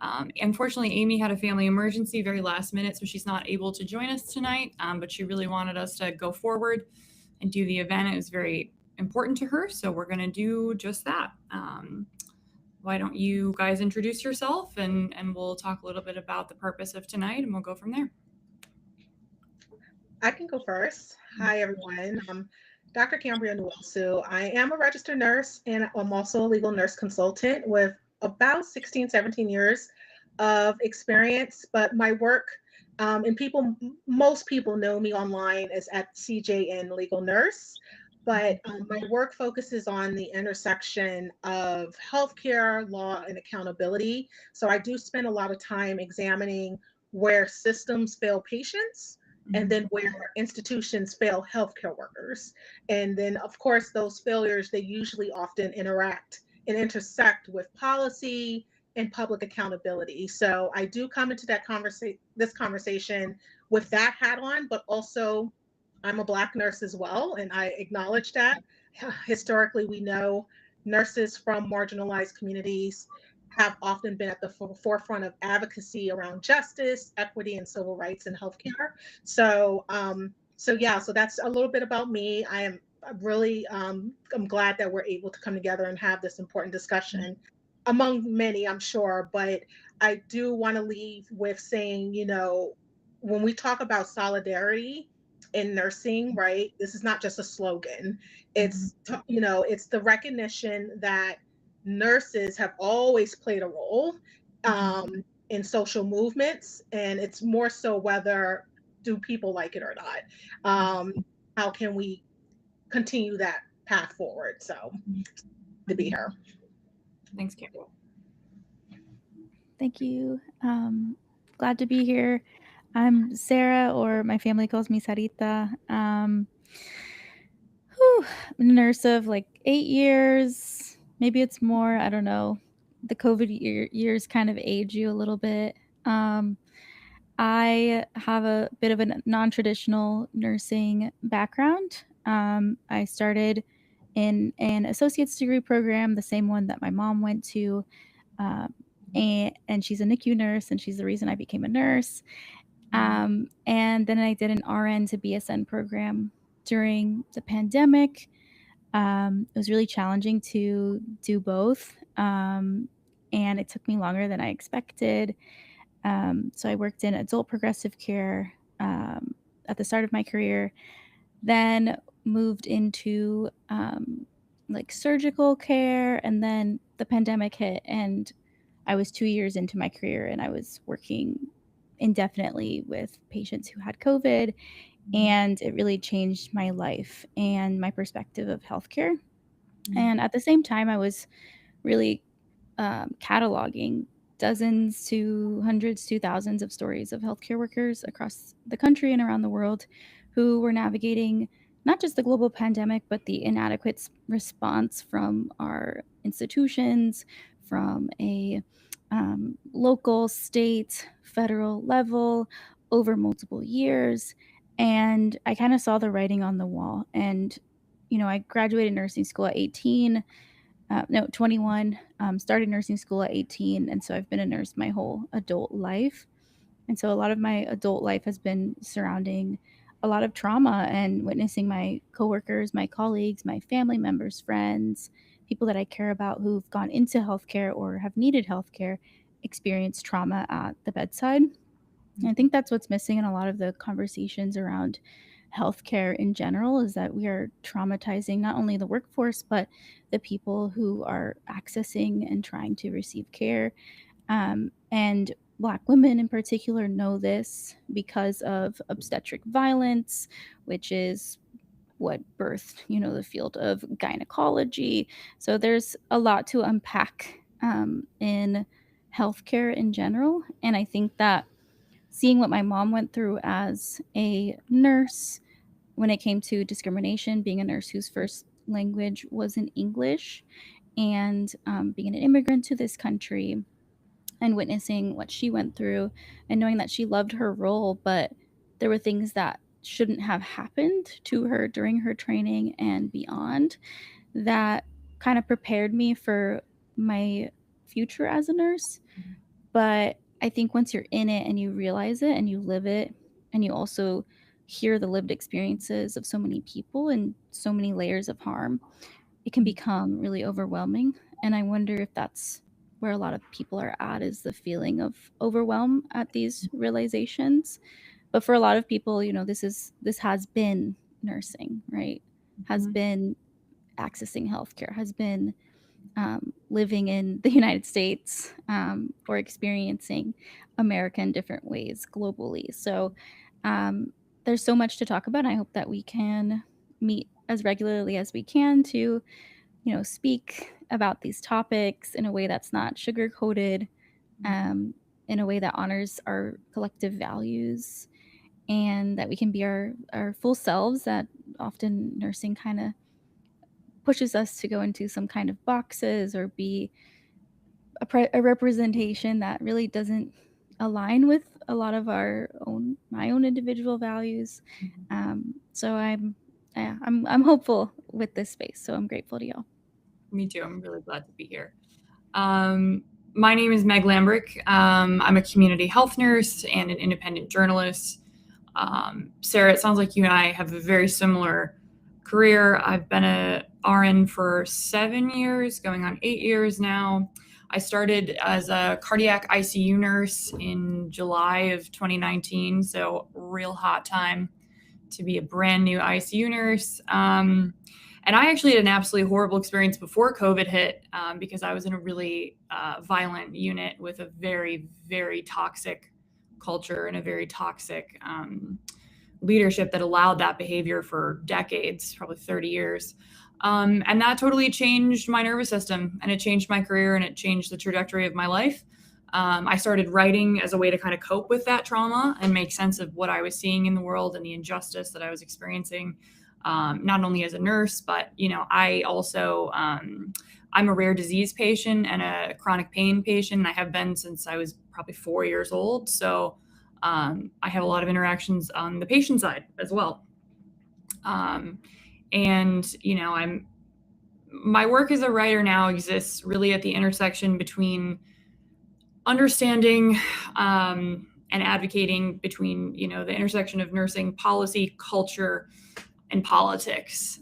Unfortunately, Amie had a family emergency very last minute, so she's not able to join us tonight, but she really wanted us to go forward and do the event. It was very important to her, so we're going to do just that. Why don't you guys introduce yourself, and we'll talk a little bit about the purpose of tonight, and we'll go from there. I can go first. Hi, everyone. I'm Dr. Cambria Nwosu. I am a registered nurse and I'm also a legal nurse consultant with about 16, 17 years of experience. But my work, and most people know me online as at CJN Legal Nurse. But my work focuses on the intersection of healthcare, law, and accountability. So I do spend a lot of time examining where systems fail patients and then where institutions fail healthcare workers. And then, of course, those failures, they usually often interact and intersect with policy and public accountability. So I do come into this conversation with that hat on, but also I'm a Black nurse as well, and I acknowledge that. Historically, we know nurses from marginalized communities have often been at the forefront of advocacy around justice, equity, and civil rights in healthcare. So that's a little bit about me. I'm glad that we're able to come together and have this important discussion among many, I'm sure. But I do want to leave with saying, when we talk about solidarity in nursing, right? This is not just a slogan. It's the recognition that nurses have always played a role in social movements, and it's more so whether do people like it or not. How can we continue that path forward? So to be here. Thanks, Kim. Thank you. Glad to be here. I'm Sarah, or my family calls me Sarita. I'm a nurse of like 8 years. Maybe it's more. I don't know. The COVID years kind of age you a little bit. I have a bit of a non-traditional nursing background. I started in an associate's degree program, the same one that my mom went to. And she's a NICU nurse, and she's the reason I became a nurse. And then I did an RN to BSN program during the pandemic. It was really challenging to do both, and it took me longer than I expected. So I worked in adult progressive care at the start of my career, then moved into like surgical care, and then the pandemic hit, and I was 2 years into my career, and I was working indefinitely with patients who had COVID, and it really changed my life and my perspective of healthcare. And at the same time, I was really cataloging dozens to hundreds to thousands of stories of healthcare workers across the country and around the world who were navigating not just the global pandemic, but the inadequate response from our institutions, from a local, state, federal level over multiple years. And I kind of saw the writing on the wall. And, I graduated nursing school at 18. 21. Started nursing school at 18. And so I've been a nurse my whole adult life. And so a lot of my adult life has been surrounding a lot of trauma and witnessing my coworkers, my colleagues, my family members, friends, people that I care about who've gone into healthcare or have needed healthcare experience trauma at the bedside. And I think that's what's missing in a lot of the conversations around healthcare in general, is that we are traumatizing not only the workforce, but the people who are accessing and trying to receive care. And Black women in particular know this because of obstetric violence, which is what birthed, the field of gynecology. So there's a lot to unpack in healthcare in general. And I think that seeing what my mom went through as a nurse when it came to discrimination, being a nurse whose first language wasn't English, and being an immigrant to this country, and witnessing what she went through, and knowing that she loved her role, but there were things that shouldn't have happened to her during her training and beyond, that kind of prepared me for my future as a nurse. But I think once you're in it and you realize it and you live it, and you also hear the lived experiences of so many people and so many layers of harm, it can become really overwhelming. And I wonder if that's where a lot of people are at, is the feeling of overwhelm at these realizations. But for a lot of people, this has been nursing, right? Has been accessing healthcare, has been living in the United States, or experiencing America in different ways globally. So there's so much to talk about. I hope that we can meet as regularly as we can to, speak about these topics in a way that's not sugar-coated, in a way that honors our collective values, and that we can be our full selves, that often nursing kind of pushes us to go into some kind of boxes or be a representation that really doesn't align with a lot of my own individual values. So I'm hopeful with this space. So I'm grateful to y'all. Me too. I'm really glad to be here. My name is Meg Lambrych. I'm a community health nurse and an independent journalist. Sarah, it sounds like you and I have a very similar career. I've been a RN for 7 years, going on 8 years now. I started as a cardiac ICU nurse in July of 2019, so real hot time to be a brand new ICU nurse. And I actually had an absolutely horrible experience before COVID hit, because I was in a really violent unit with a very, very toxic culture and a very toxic leadership that allowed that behavior for decades, probably 30 years. And that totally changed my nervous system, and it changed my career, and it changed the trajectory of my life. I started writing as a way to kind of cope with that trauma and make sense of what I was seeing in the world and the injustice that I was experiencing, not only as a nurse, but, I also, I'm a rare disease patient and a chronic pain patient. And I have been since I was probably 4 years old. So I have a lot of interactions on the patient side as well. And, my work as a writer now exists really at the intersection between understanding and advocating between, the intersection of nursing policy, culture, and politics.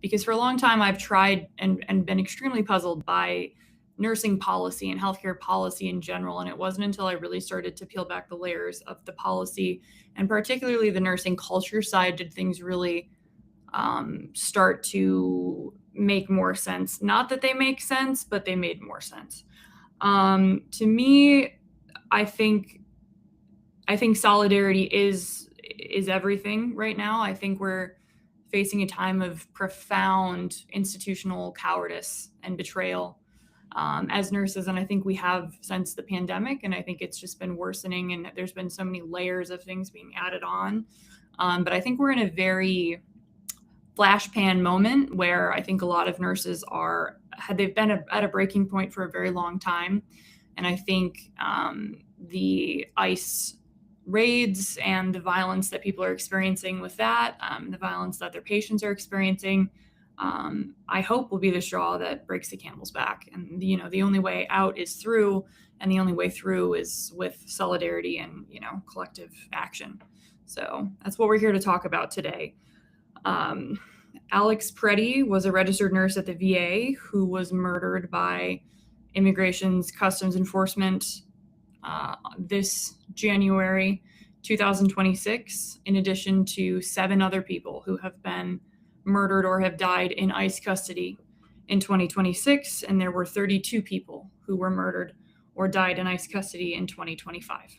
Because for a long time, I've tried and been extremely puzzled by nursing policy and healthcare policy in general. And it wasn't until I really started to peel back the layers of the policy, and particularly the nursing culture side, did things really start to make more sense. Not that they make sense, but they made more sense. To me, I think solidarity is everything right now. I think we're facing a time of profound institutional cowardice and betrayal as nurses. And I think we have since the pandemic, and I think it's just been worsening, and there's been so many layers of things being added on. But I think we're in a very flash pan moment where I think a lot of nurses they've been at a breaking point for a very long time. And I think the ICE raids and the violence that people are experiencing with that, the violence that their patients are experiencing, I hope will be the straw that breaks the camel's back. And, the only way out is through, and the only way through is with solidarity and, collective action. So that's what we're here to talk about today. Alex Pretti was a registered nurse at the VA who was murdered by Immigration's Customs Enforcement this January 2026, in addition to 7 other people who have been murdered or have died in ICE custody in 2026. And there were 32 people who were murdered or died in ICE custody in 2025.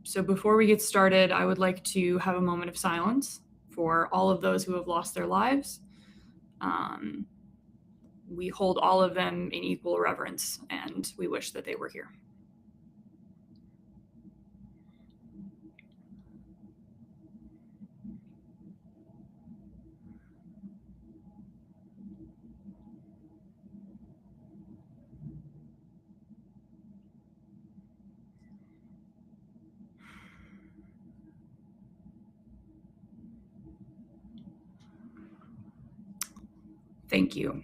So before we get started, I would like to have a moment of silence for all of those who have lost their lives. We hold all of them in equal reverence, and we wish that they were here. Thank you.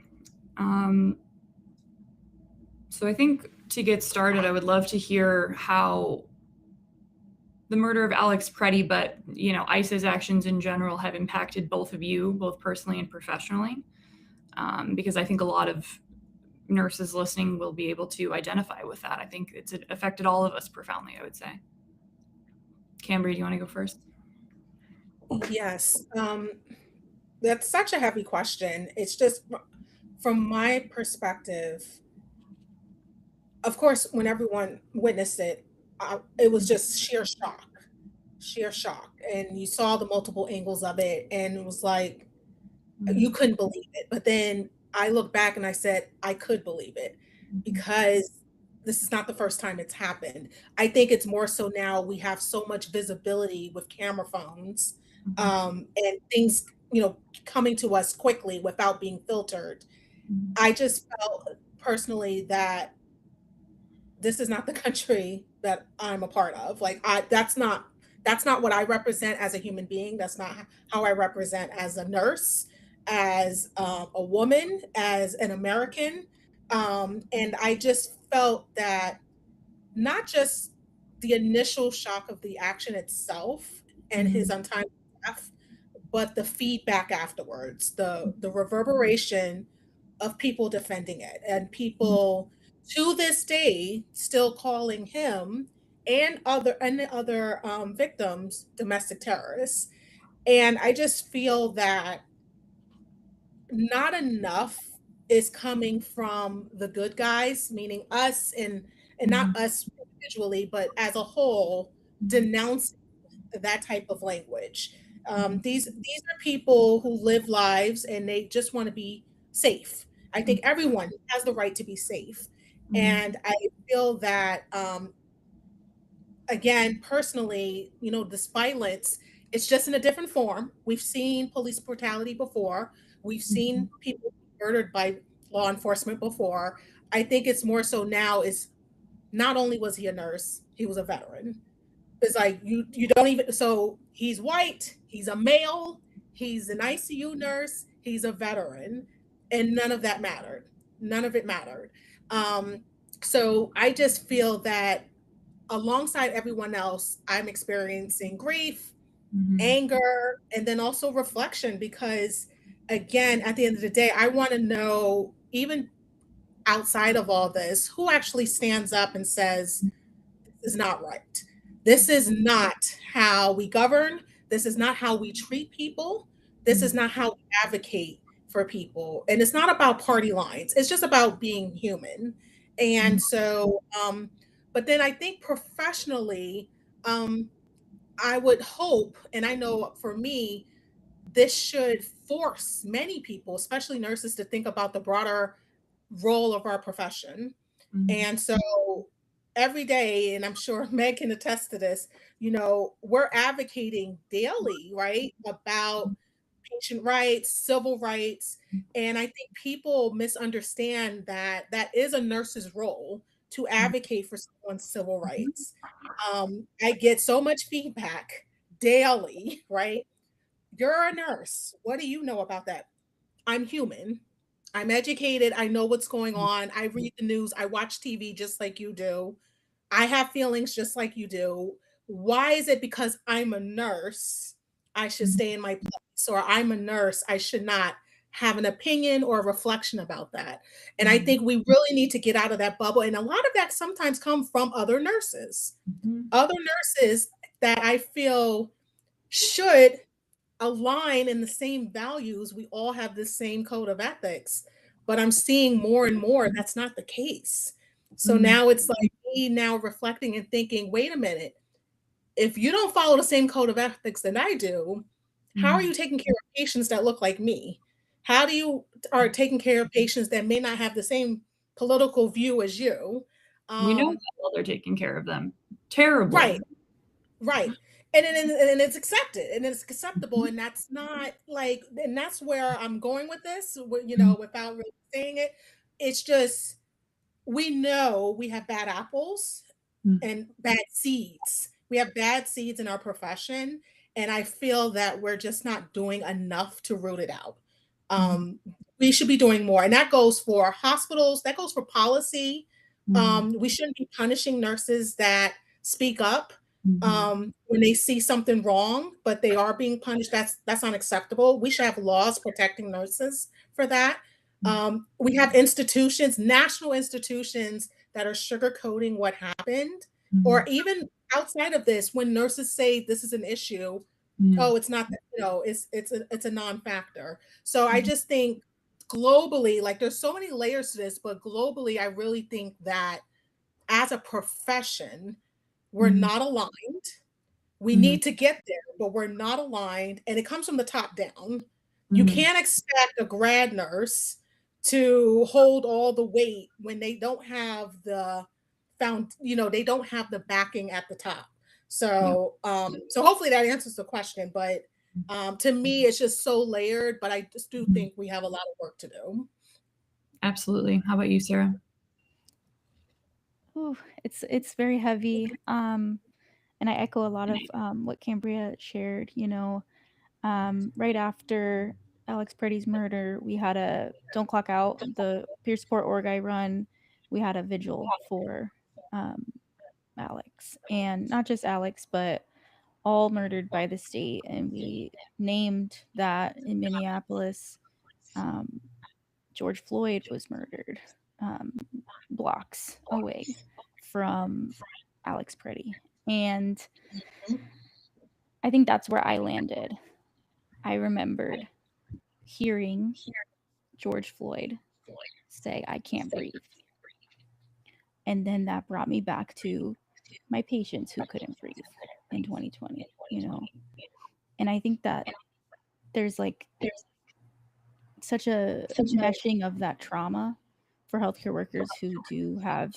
So I think to get started, I would love to hear how the murder of Alex Pretti, but ICE's actions in general have impacted both of you, both personally and professionally, because I think a lot of nurses listening will be able to identify with that. I think it's affected all of us profoundly, I would say. Cambria, do you want to go first? Yes. That's such a heavy question. It's just from my perspective, of course, when everyone witnessed it, it was just sheer shock. And you saw the multiple angles of it, and it was like, you couldn't believe it. But then I look back and I said, I could believe it, because this is not the first time it's happened. I think it's more so now we have so much visibility with camera phones, and things, coming to us quickly without being filtered. I just felt personally that this is not the country that I'm a part of. Like, that's not what I represent as a human being. That's not how I represent as a nurse, as a woman, as an American. And I just felt that not just the initial shock of the action itself and his untimely death, but the feedback afterwards, the reverberation of people defending it, and people to this day still calling him and the other victims domestic terrorists. And I just feel that not enough is coming from the good guys, meaning us, and not us individually, but as a whole, denouncing that type of language. These are people who live lives and they just want to be safe. I think everyone has the right to be safe. And I feel that, again, personally, this violence, it's just in a different form. We've seen police brutality before. We've seen people murdered by law enforcement before. I think it's more so now is, not only was he a nurse, he was a veteran. It's like, you don't even, so he's white, he's a male, he's an ICU nurse, he's a veteran, and none of that mattered. None of it mattered. So I just feel that alongside everyone else, I'm experiencing grief, anger, and then also reflection, because again, at the end of the day, I want to know, even outside of all this, who actually stands up and says, this is not right. This is not how we govern. This is not how we treat people. This is not how we advocate for people. And it's not about party lines. It's just about being human. And so, but then I think professionally, I would hope, and I know for me, this should force many people, especially nurses, to think about the broader role of our profession. And so every day, and I'm sure Meg can attest to this, we're advocating daily, right, about patient rights, civil rights. And I think people misunderstand that that is a nurse's role, to advocate for someone's civil rights. I get so much feedback daily, right? You're a nurse. What do you know about that? I'm human. I'm educated. I know what's going on. I read the news. I watch TV just like you do. I have feelings just like you do. Why is it because I'm a nurse, I should stay in my place, or I'm a nurse, I should not have an opinion or a reflection about that? And I think we really need to get out of that bubble. And a lot of that sometimes comes from other nurses that I feel should align in the same values. We all have the same code of ethics, but I'm seeing more and more that's not the case. So now it's like me now reflecting and thinking, wait a minute, if you don't follow the same code of ethics that I do, how are you taking care of patients that look like me? How do you are taking care of patients that may not have the same political view as you? We know that while they're taking care of them terribly. Right. And it's accepted and it's acceptable. And that's not like, and that's where I'm going with this, without really saying it. It's just, we know we have bad apples and bad seeds. We have bad seeds in our profession. And I feel that we're just not doing enough to root it out. We should be doing more. And that goes for hospitals, that goes for policy. We shouldn't be punishing nurses that speak up Mm-hmm. when they see something wrong, but they are being punished. That's unacceptable. We should have laws protecting nurses for that. We have institutions, national institutions, that are sugarcoating what happened, or even outside of this, when nurses say this is an issue, oh, it's not, it's a non-factor. So I just think globally, like there's so many layers to this, but globally, I really think that as a profession, we're not aligned. We need to get there, but we're not aligned, and it comes from the top down. You can't expect a grad nurse to hold all the weight when they don't have the they don't have the backing at the top. So, so hopefully that answers the question. But to me, it's just so layered. But I just do think we have a lot of work to do. Absolutely. How about you, Sarah? Ooh, it's very heavy. And I echo a lot of what Cambria shared. Right after Alex Pretti's murder, we had a Don't Clock Out, the peer support org I run. We had a vigil for Alex, and not just Alex, but all murdered by the state. And we named that in Minneapolis, George Floyd was murdered blocks away from Alex Pretti. And I think that's where I landed. I remembered hearing George Floyd say, "I can't breathe." And then that brought me back to my patients who couldn't breathe in 2020, And I think that there's such a meshing of that trauma for healthcare workers who do have,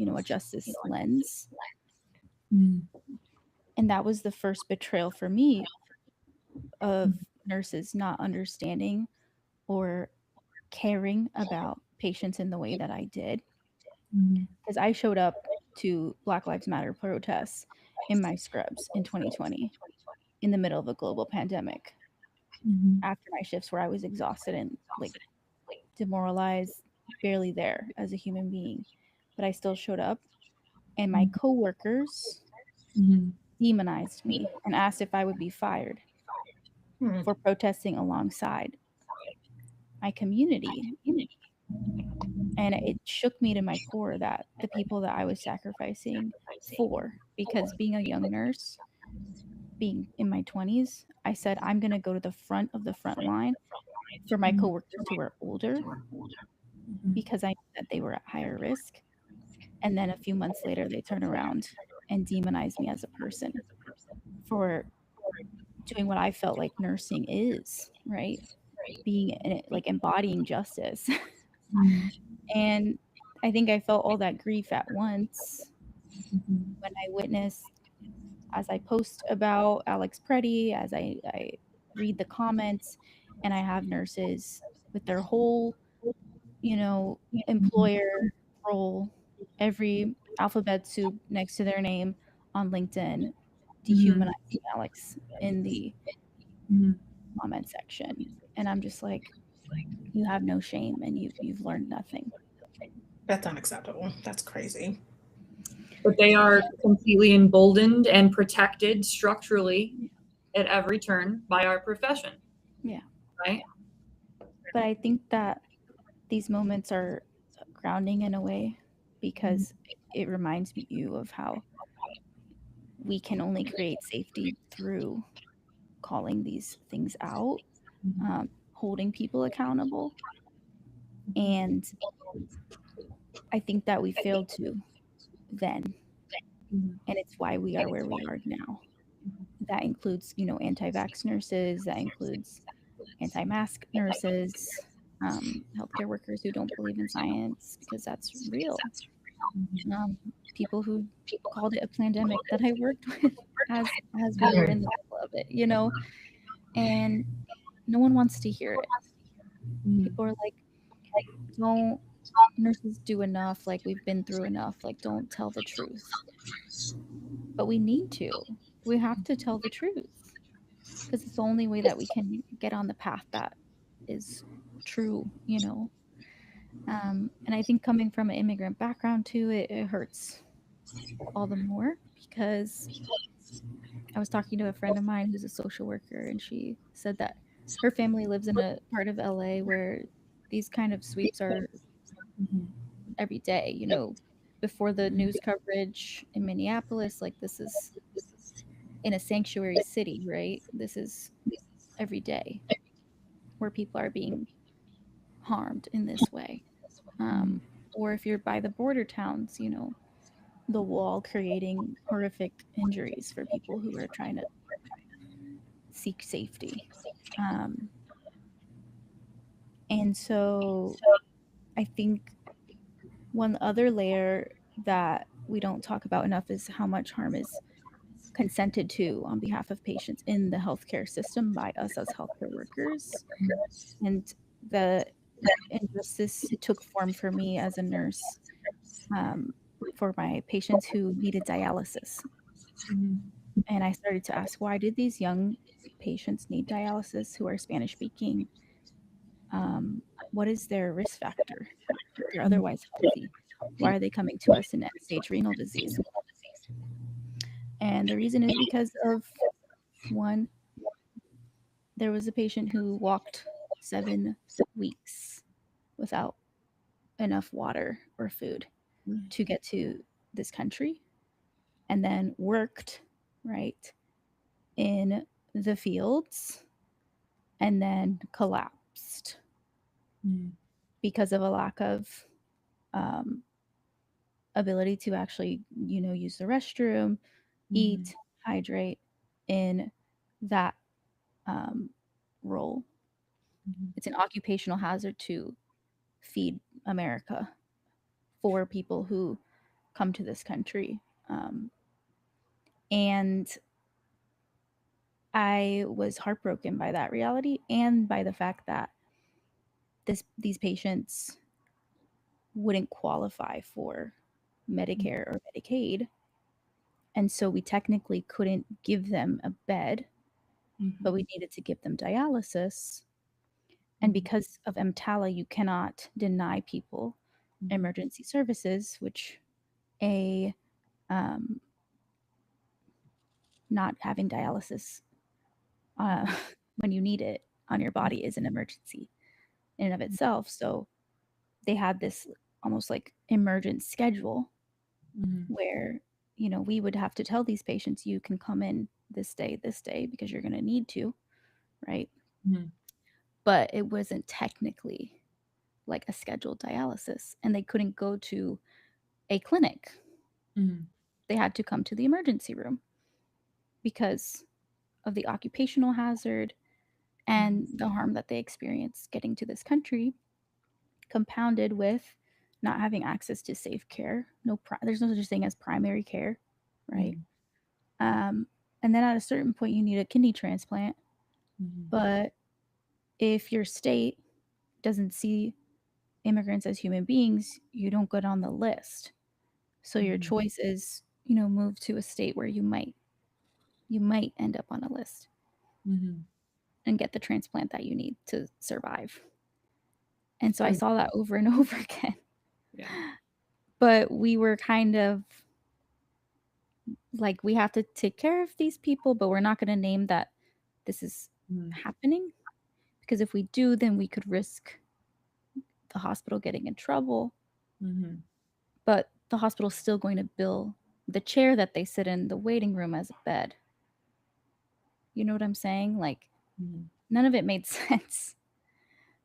a justice lens. And that was the first betrayal for me of nurses not understanding or caring about patients in the way that I did. Because I showed up to Black Lives Matter protests in my scrubs in 2020 in the middle of a global pandemic after my shifts where I was exhausted and demoralized, barely there as a human being. But I still showed up, and my coworkers demonized me and asked if I would be fired for protesting alongside my community. And it shook me to my core that the people that I was sacrificing for, because being a young nurse, being in my 20s, I said, I'm going to go to the front of the front line for my coworkers who were older because I knew that they were at higher risk. And then a few months later, they turn around and demonize me as a person for doing what I felt like nursing is, right? Being embodying justice. And I think I felt all that grief at once when I witnessed, as I post about Alex Pretti, as I read the comments, and I have nurses with their whole, employer role, every alphabet soup next to their name on LinkedIn, dehumanizing Alex in the comment section. And I'm just like, you have no shame and you've learned nothing. That's unacceptable. That's crazy. But they are completely emboldened and protected structurally at every turn by our profession. Yeah. Right? But I think that these moments are grounding in a way because it reminds you of how we can only create safety through calling these things out, holding people accountable. And I think that we failed to then. And it's why we are where we are now. That includes, anti-vax nurses, that includes anti-mask nurses, healthcare workers who don't believe in science, because that's real. People who called it a pandemic that I worked with as we were in the middle of it, and no one wants to hear it. People are like, don't nurses do enough? Like, we've been through enough. Like, don't tell the truth. But we need to. We have to tell the truth because it's the only way that we can get on the path that is true, And I think coming from an immigrant background too, it hurts all the more, because I was talking to a friend of mine who's a social worker, and she said that her family lives in a part of LA where these kind of sweeps are every day, you know, before the news coverage in Minneapolis, like this is in a sanctuary city, right? This is every day where people are being harmed in this way. Or if you're by the border towns, you know, the wall creating horrific injuries for people who are trying to seek safety. And so I think one other layer that we don't talk about enough is how much harm is consented to on behalf of patients in the healthcare system by us as healthcare workers. And the injustice took form for me as a nurse, for my patients who needed dialysis. And I started to ask, why did these young patients need dialysis who are Spanish speaking? What is their risk factor? They're otherwise healthy. Why are they coming to us in end-stage renal disease? And the reason is because of, one, there was a patient who walked 7 weeks without enough water or food to get to this country, and then worked, right, in the fields, and then collapsed because of a lack of ability to actually, you know, use the restroom, eat, hydrate in that role. It's an occupational hazard to feed America for people who come to this country. And I was heartbroken by that reality, and by the fact that these patients wouldn't qualify for Medicare or Medicaid. And so we technically couldn't give them a bed, but we needed to give them dialysis. And because of EMTALA, you cannot deny people emergency services, which not having dialysis when you need it on your body is an emergency in and of itself. So they had this almost like emergent schedule where, you know, we would have to tell these patients, you can come in this day, because you're going to need to, right? But it wasn't technically like a scheduled dialysis, and they couldn't go to a clinic. They had to come to the emergency room because of the occupational hazard and the harm that they experienced getting to this country, compounded with not having access to safe care. There's no such thing as primary care, right? And then at a certain point, you need a kidney transplant. But if your state doesn't see immigrants as human beings, you don't get on the list. So your choice is, you know, move to a state where you might end up on a list and get the transplant that you need to survive. And so I saw that over and over again. Yeah. But we were kind of like, we have to take care of these people, but we're not going to name that this is happening, because if we do, then we could risk the hospital getting in trouble. But the hospital's still going to bill the chair that they sit in the waiting room as a bed. You know what I'm saying? Like, none of it made sense.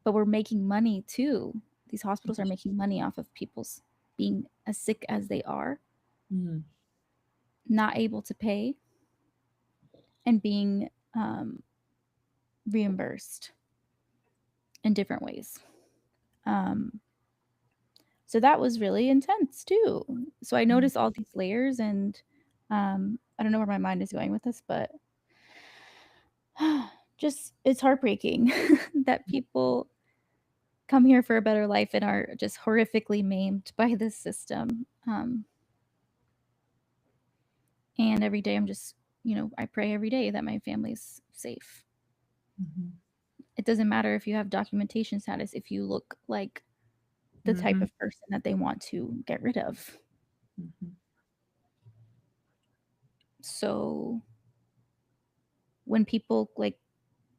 But we're making money too. These hospitals are making money off of people's being as sick as they are, not able to pay, and being reimbursed in different ways. So that was really intense too. So I noticed all these layers, and I don't know where my mind is going with this, but just it's heartbreaking that people come here for a better life and are just horrifically maimed by this system. And every day I'm just, you know, I pray every day that my family's safe. It doesn't matter if you have documentation status. If you look like the type of person that they want to get rid of. So when people like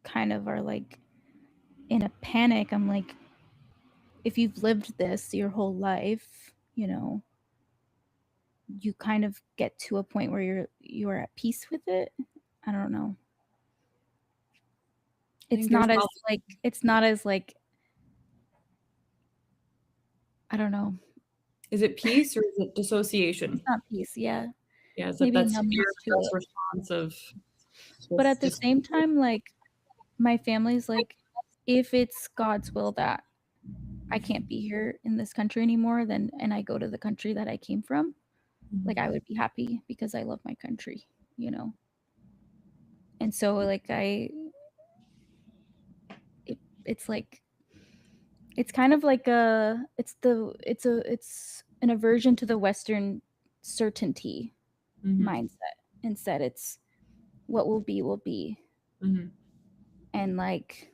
kind of are like in a panic, I'm like, if you've lived this your whole life, you know, you kind of get to a point where you're at peace with it. I don't know. It's not as like I don't know. Is it peace or is it dissociation? It's not peace, yeah. Yeah, maybe that's numbness to it. response of. But at the same time, like my family's like, if it's God's will that I can't be here in this country anymore, then and I go to the country that I came from, like I would be happy because I love my country, you know. And so like it's like it's kind of like it's an aversion to the Western certainty mindset. Instead, it's what will be. And like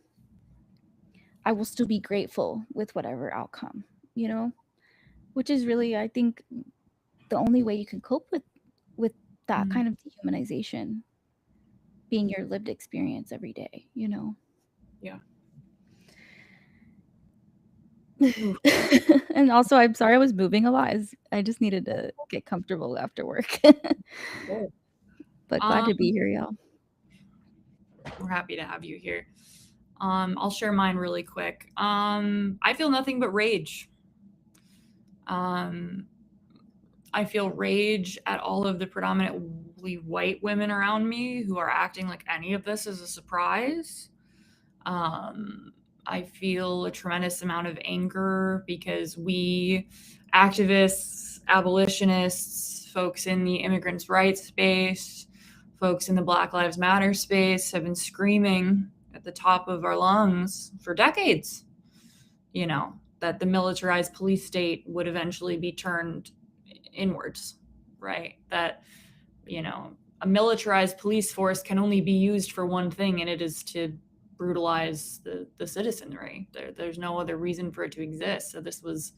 I will still be grateful with whatever outcome, you know, which is really, I think, the only way you can cope with that kind of dehumanization being your lived experience every day, you know. Yeah. And also, I'm sorry I was moving a lot. I just needed to get comfortable after work. But glad to be here, y'all. We're happy to have you here. I'll share mine really quick. I feel nothing but rage. I feel rage at all of the predominantly white women around me who are acting like any of this is a surprise. I feel a tremendous amount of anger because we activists, abolitionists, folks in the immigrants' rights space, folks in the Black Lives Matter space have been screaming at the top of our lungs for decades, you know, that the militarized police state would eventually be turned inwards, right? That, you know, a militarized police force can only be used for one thing, and it is to brutalize the citizenry. There's no other reason for it to exist. So this was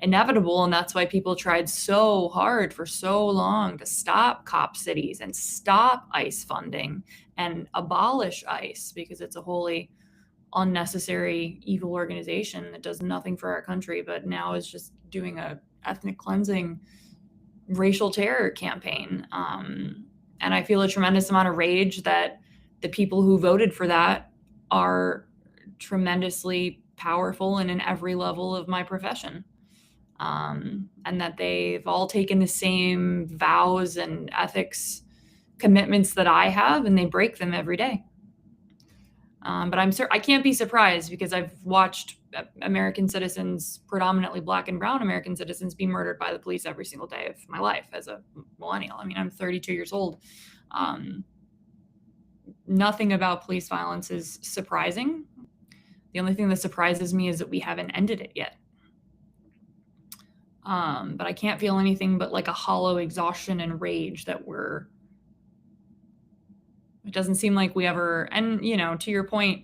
inevitable, and that's why people tried so hard for so long to stop cop cities and stop ICE funding and abolish ICE, because it's a wholly unnecessary evil organization that does nothing for our country, but now is just doing a ethnic cleansing racial terror campaign. And I feel a tremendous amount of rage that the people who voted for that are tremendously powerful and in every level of my profession. And that they've all taken the same vows and ethics commitments that I have, and they break them every day. But I can't be surprised because I've watched American citizens, predominantly Black and brown American citizens, be murdered by the police every single day of my life as a millennial. I mean, I'm 32 years old. Nothing about police violence is surprising. The only thing that surprises me is that we haven't ended it yet. But I can't feel anything but like a hollow exhaustion and rage that it doesn't seem like we ever, and you know, to your point,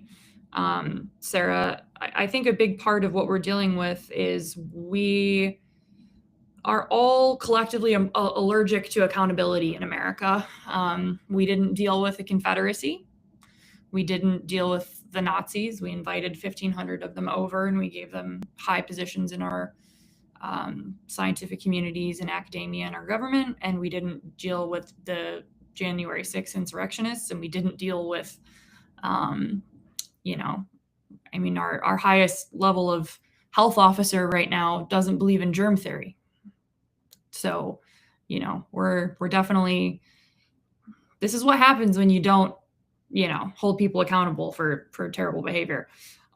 Sarah, I think a big part of what we're dealing with is we are all collectively allergic to accountability in America. We didn't deal with the Confederacy. We didn't deal with the Nazis. We invited 1,500 of them over and we gave them high positions in our scientific communities and academia and our government. And we didn't deal with the January 6th insurrectionists, and we didn't deal with, you know, I mean, our highest level of health officer right now doesn't believe in germ theory. So, you know, we're definitely, this is what happens when you don't, you know, hold people accountable for terrible behavior.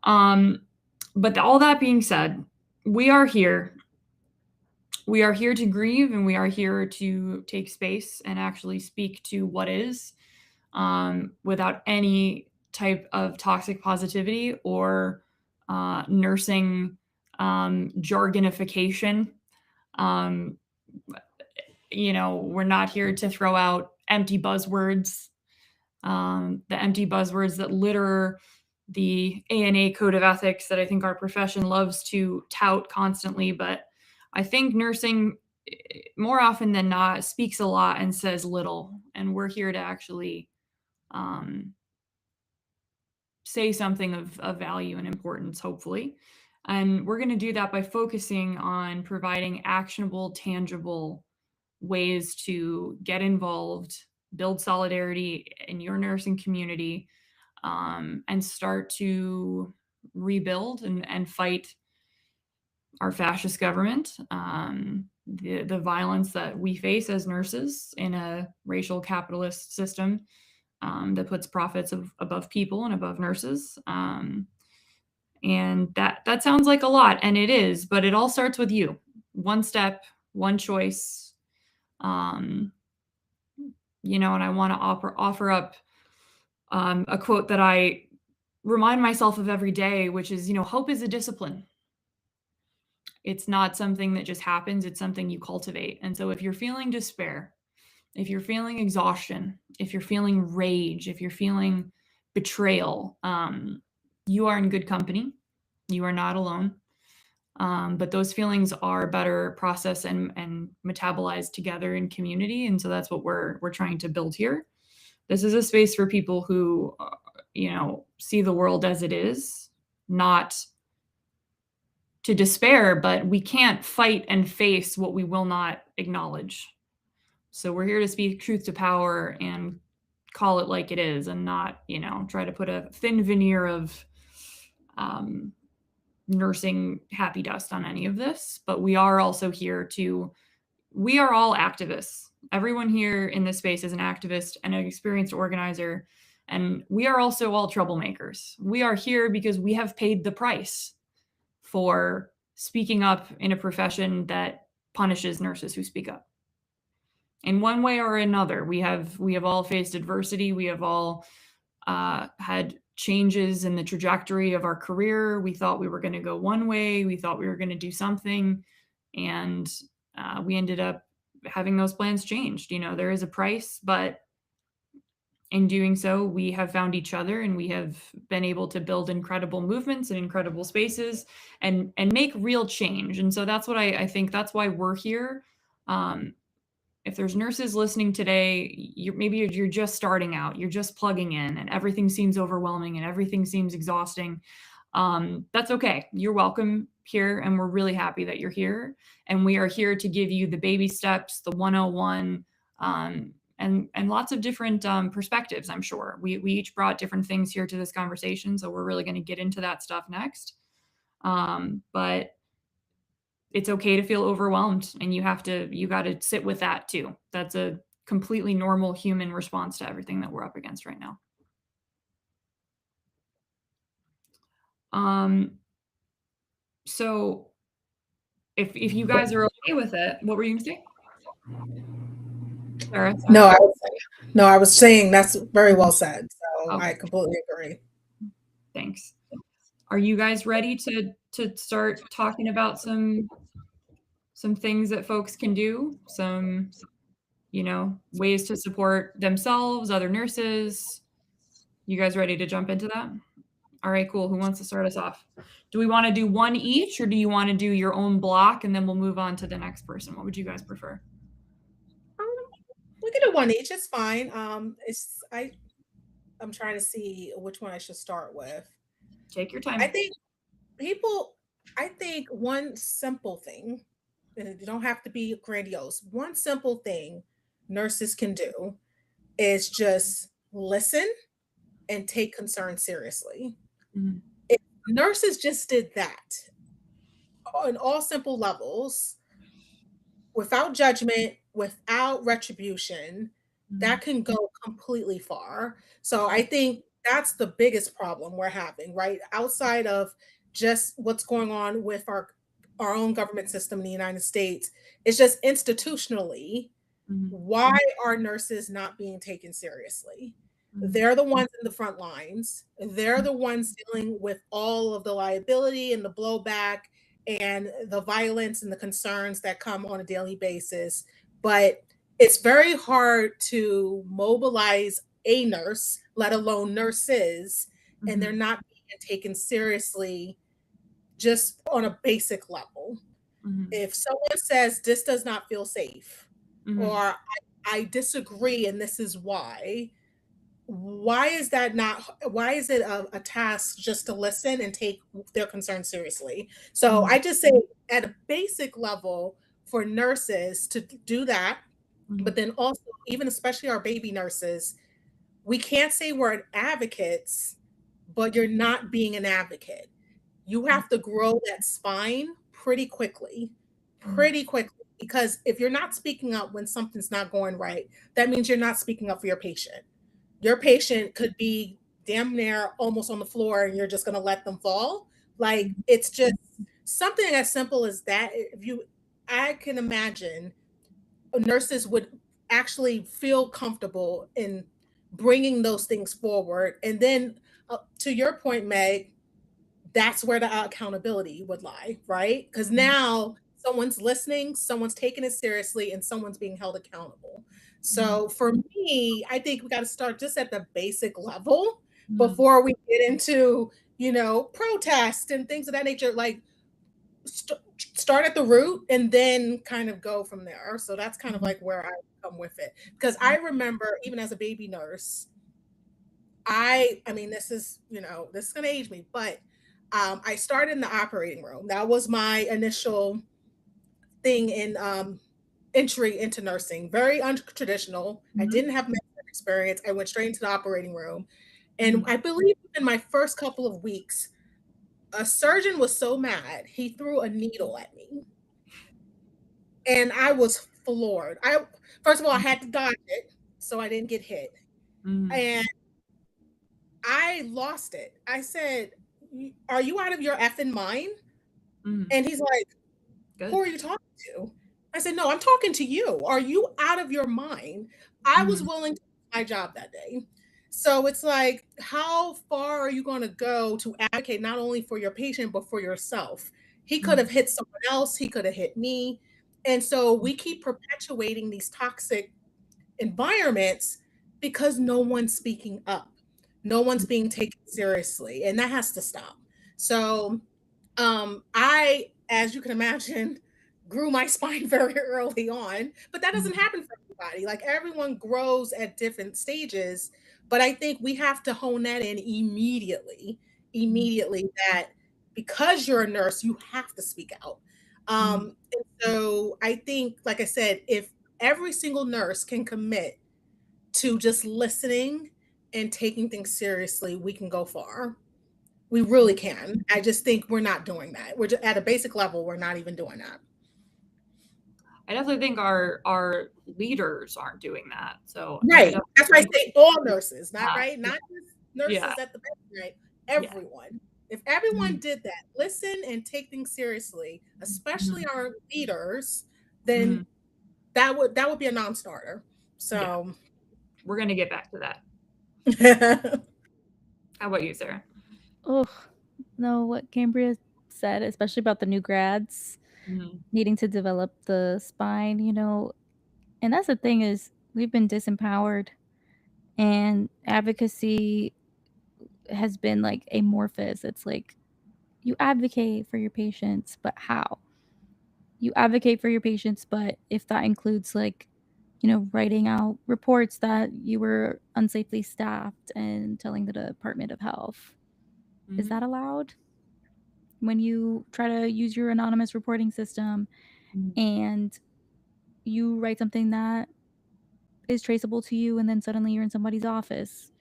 But all that being said, we are here. We are here to grieve, and we are here to take space and actually speak to what is, without any type of toxic positivity or nursing jargonification. You know, we're not here to throw out empty buzzwords, the empty buzzwords that litter the ANA code of ethics that I think our profession loves to tout constantly. But I think nursing, more often than not, speaks a lot and says little. And we're here to actually say something of value and importance, hopefully. And we're going to do that by focusing on providing actionable, tangible ways to get involved, build solidarity in your nursing community, and start to rebuild and fight our fascist government, the violence that we face as nurses in a racial capitalist system that puts profits above people and above nurses. And that sounds like a lot, and it is, but it all starts with you. One step, one choice. And I want to offer up a quote that I remind myself of every day, which is, hope is a discipline. It's not something that just happens. It's something you cultivate. And so if you're feeling despair, if you're feeling exhaustion, if you're feeling rage, if you're feeling betrayal, you are in good company. You are not alone. But those feelings are better processed and metabolized together in community. And so that's what we're trying to build here. This is a space for people who, see the world as it is, not to despair, but we can't fight and face what we will not acknowledge. So we're here to speak truth to power and call it like it is, and not, try to put a thin veneer of nursing happy dust on any of this. But we are also here we are all activists. Everyone here in this space is an activist and an experienced organizer. And we are also all troublemakers. We are here because we have paid the price for speaking up in a profession that punishes nurses who speak up. In one way or another, we have all faced adversity. We have all had changes in the trajectory of our career. We thought we were going to go one way. We thought we were going to do something. And we ended up having those plans changed. There is a price, but in doing so, we have found each other, and we have been able to build incredible movements and incredible spaces and make real change. And so that's what I think, that's why we're here. If there's nurses listening today, maybe you're just starting out, you're just plugging in, and everything seems overwhelming and everything seems exhausting. That's okay. You're welcome here, and we're really happy that you're here. And we are here to give you the baby steps, the 101, and lots of different perspectives, I'm sure. We each brought different things here to this conversation, so we're really going to get into that stuff next. But it's okay to feel overwhelmed, and you got to sit with that too. That's a completely normal human response to everything that we're up against right now. So if you guys are okay with it, what were you going to say? Sarah? No, I was saying that's very well said. So okay. I completely agree. Thanks. Are you guys ready to start talking about some things that folks can do? Some, ways to support themselves, other nurses. You guys ready to jump into that? All right, cool. Who wants to start us off? Do we want to do one each, or do you want to do your own block and then we'll move on to the next person? What would you guys prefer? We can do one each. It's fine. I'm trying to see which one I should start with. Take your time. I think one simple thing, and it don't have to be grandiose, one simple thing nurses can do is just listen and take concerns seriously. Mm-hmm. If nurses just did that on all simple levels, without judgment, without retribution, that can go completely far. So I think that's the biggest problem we're having, right? Outside of just what's going on with our own government system in the United States, it's just institutionally, why are nurses not being taken seriously? They're the ones in the front lines. They're the ones dealing with all of the liability and the blowback and the violence and the concerns that come on a daily basis. But it's very hard to mobilize a nurse, let alone nurses, and they're not being and taken seriously just on a basic level. If someone says this does not feel safe, or I disagree and this is why is that not, why is it a task just to listen and take their concerns seriously? So I just say at a basic level for nurses to do that, but then also even especially our baby nurses, we can't say we're advocates, but you're not being an advocate. You have to grow that spine pretty quickly, because if you're not speaking up when something's not going right, that means you're not speaking up for your patient. Your patient could be damn near almost on the floor and you're just going to let them fall. Like, it's just something as simple as that. I can imagine nurses would actually feel comfortable in bringing those things forward. And then to your point, Meg, that's where the accountability would lie, right? Because now someone's listening, someone's taking it seriously, and someone's being held accountable. So for me, I think we got to start just at the basic level before we get into, protest and things of that nature. Like, start at the root and then kind of go from there. So that's kind of like where I come with it. Because I remember even as a baby nurse, I mean, this is going to age me, but I started in the operating room. That was my initial thing in entry into nursing. Very untraditional. I didn't have medical experience. I went straight into the operating room. And I believe in my first couple of weeks, a surgeon was so mad, he threw a needle at me. And I was floored. First of all, I had to dodge it so I didn't get hit. And I lost it. I said, "Are you out of your effing mind?" And he's like, "Good. Who are you talking to?" I said, "No, I'm talking to you. Are you out of your mind?" I was willing to do my job that day. So it's like, how far are you going to go to advocate not only for your patient, but for yourself? He could have hit someone else. He could have hit me. And so we keep perpetuating these toxic environments because no one's speaking up. No one's being taken seriously. And that has to stop. So I, as you can imagine, grew my spine very early on, but that doesn't happen for everybody. Like, everyone grows at different stages, but I think we have to hone that in immediately, that because you're a nurse, you have to speak out. And so I think, like I said, if every single nurse can commit to just listening and taking things seriously, we can go far. We really can. I just think we're not doing that. We're just, at a basic level, we're not even doing that. I definitely think our leaders aren't doing that. So right, that's why I say all nurses, not right, not just nurses at the best, right? Everyone. If everyone did that, listen and take things seriously, especially our leaders, then that would be a non-starter. So we're gonna get back to that. How about you, Sarah? Oh, no, what Cambria said, especially about the new grads needing to develop the spine, and that's the thing, is we've been disempowered, and advocacy has been like amorphous. It's like, you advocate for your patients, but how? You advocate for your patients, but if that includes like, writing out reports that you were unsafely staffed and telling the Department of Health, is that allowed? When you try to use your anonymous reporting system and you write something that is traceable to you and then suddenly you're in somebody's office,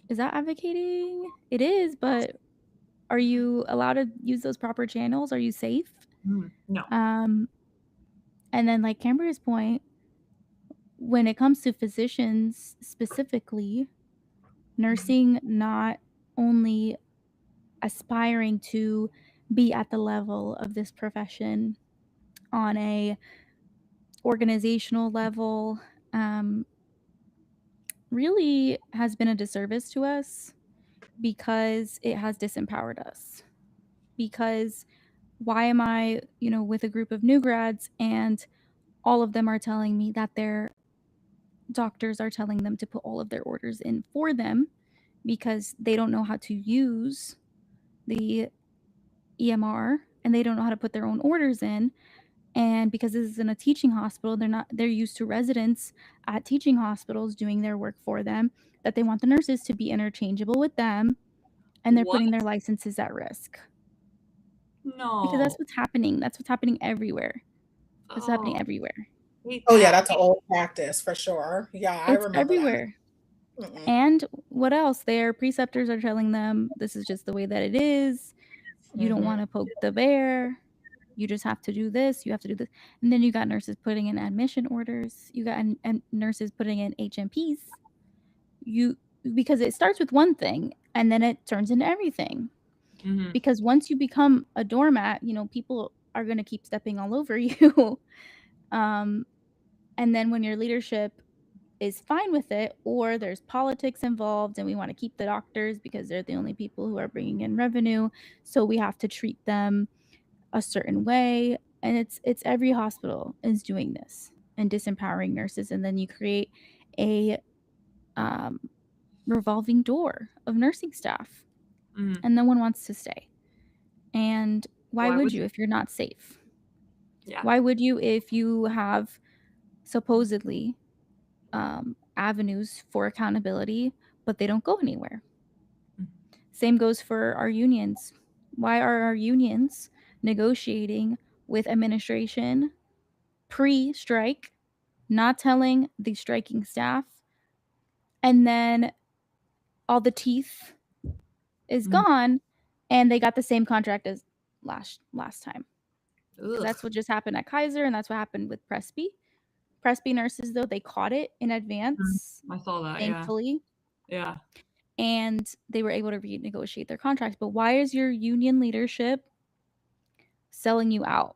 is that advocating? It is, but are you allowed to use those proper channels? Are you safe? No. And then, like Cambria's point, when it comes to physicians specifically, nursing not only aspiring to be at the level of this profession on a organizational level, really has been a disservice to us, because it has disempowered us. Because why am I, with a group of new grads and all of them are telling me that their doctors are telling them to put all of their orders in for them, because they don't know how to use the EMR and they don't know how to put their own orders in. And because this is in a teaching hospital, they're used to residents at teaching hospitals doing their work for them, that they want the nurses to be interchangeable with them, and they're putting their licenses at risk. No. Because that's what's happening. That's what's happening everywhere. That's happening everywhere. Oh yeah, that's an old practice for sure. Yeah, I remember everywhere. that. And what else? Their preceptors are telling them this is just the way that it is. You don't want to poke the bear. You just have to do this. You have to do this. And then you got nurses putting in admission orders. You got nurses putting in HMPs. Because it starts with one thing and then it turns into everything. Mm-hmm. Because once you become a doormat, people are going to keep stepping all over you. And then when your leadership is fine with it, or there's politics involved and we want to keep the doctors because they're the only people who are bringing in revenue, so we have to treat them a certain way. And it's every hospital is doing this and disempowering nurses, and then you create a revolving door of nursing staff. And no one wants to stay. And why would you if you're not safe? Yeah. Why would you if you have supposedly avenues for accountability, but they don't go anywhere? Same goes for our unions. Why are our unions negotiating with administration pre-strike, not telling the striking staff, and then all the teeth is gone and they got the same contract as last time? That's what just happened at Kaiser, and that's what happened with Presby nurses, though. They caught it in advance. I saw that, thankfully. Yeah. And they were able to renegotiate their contracts. But why is your union leadership selling you out?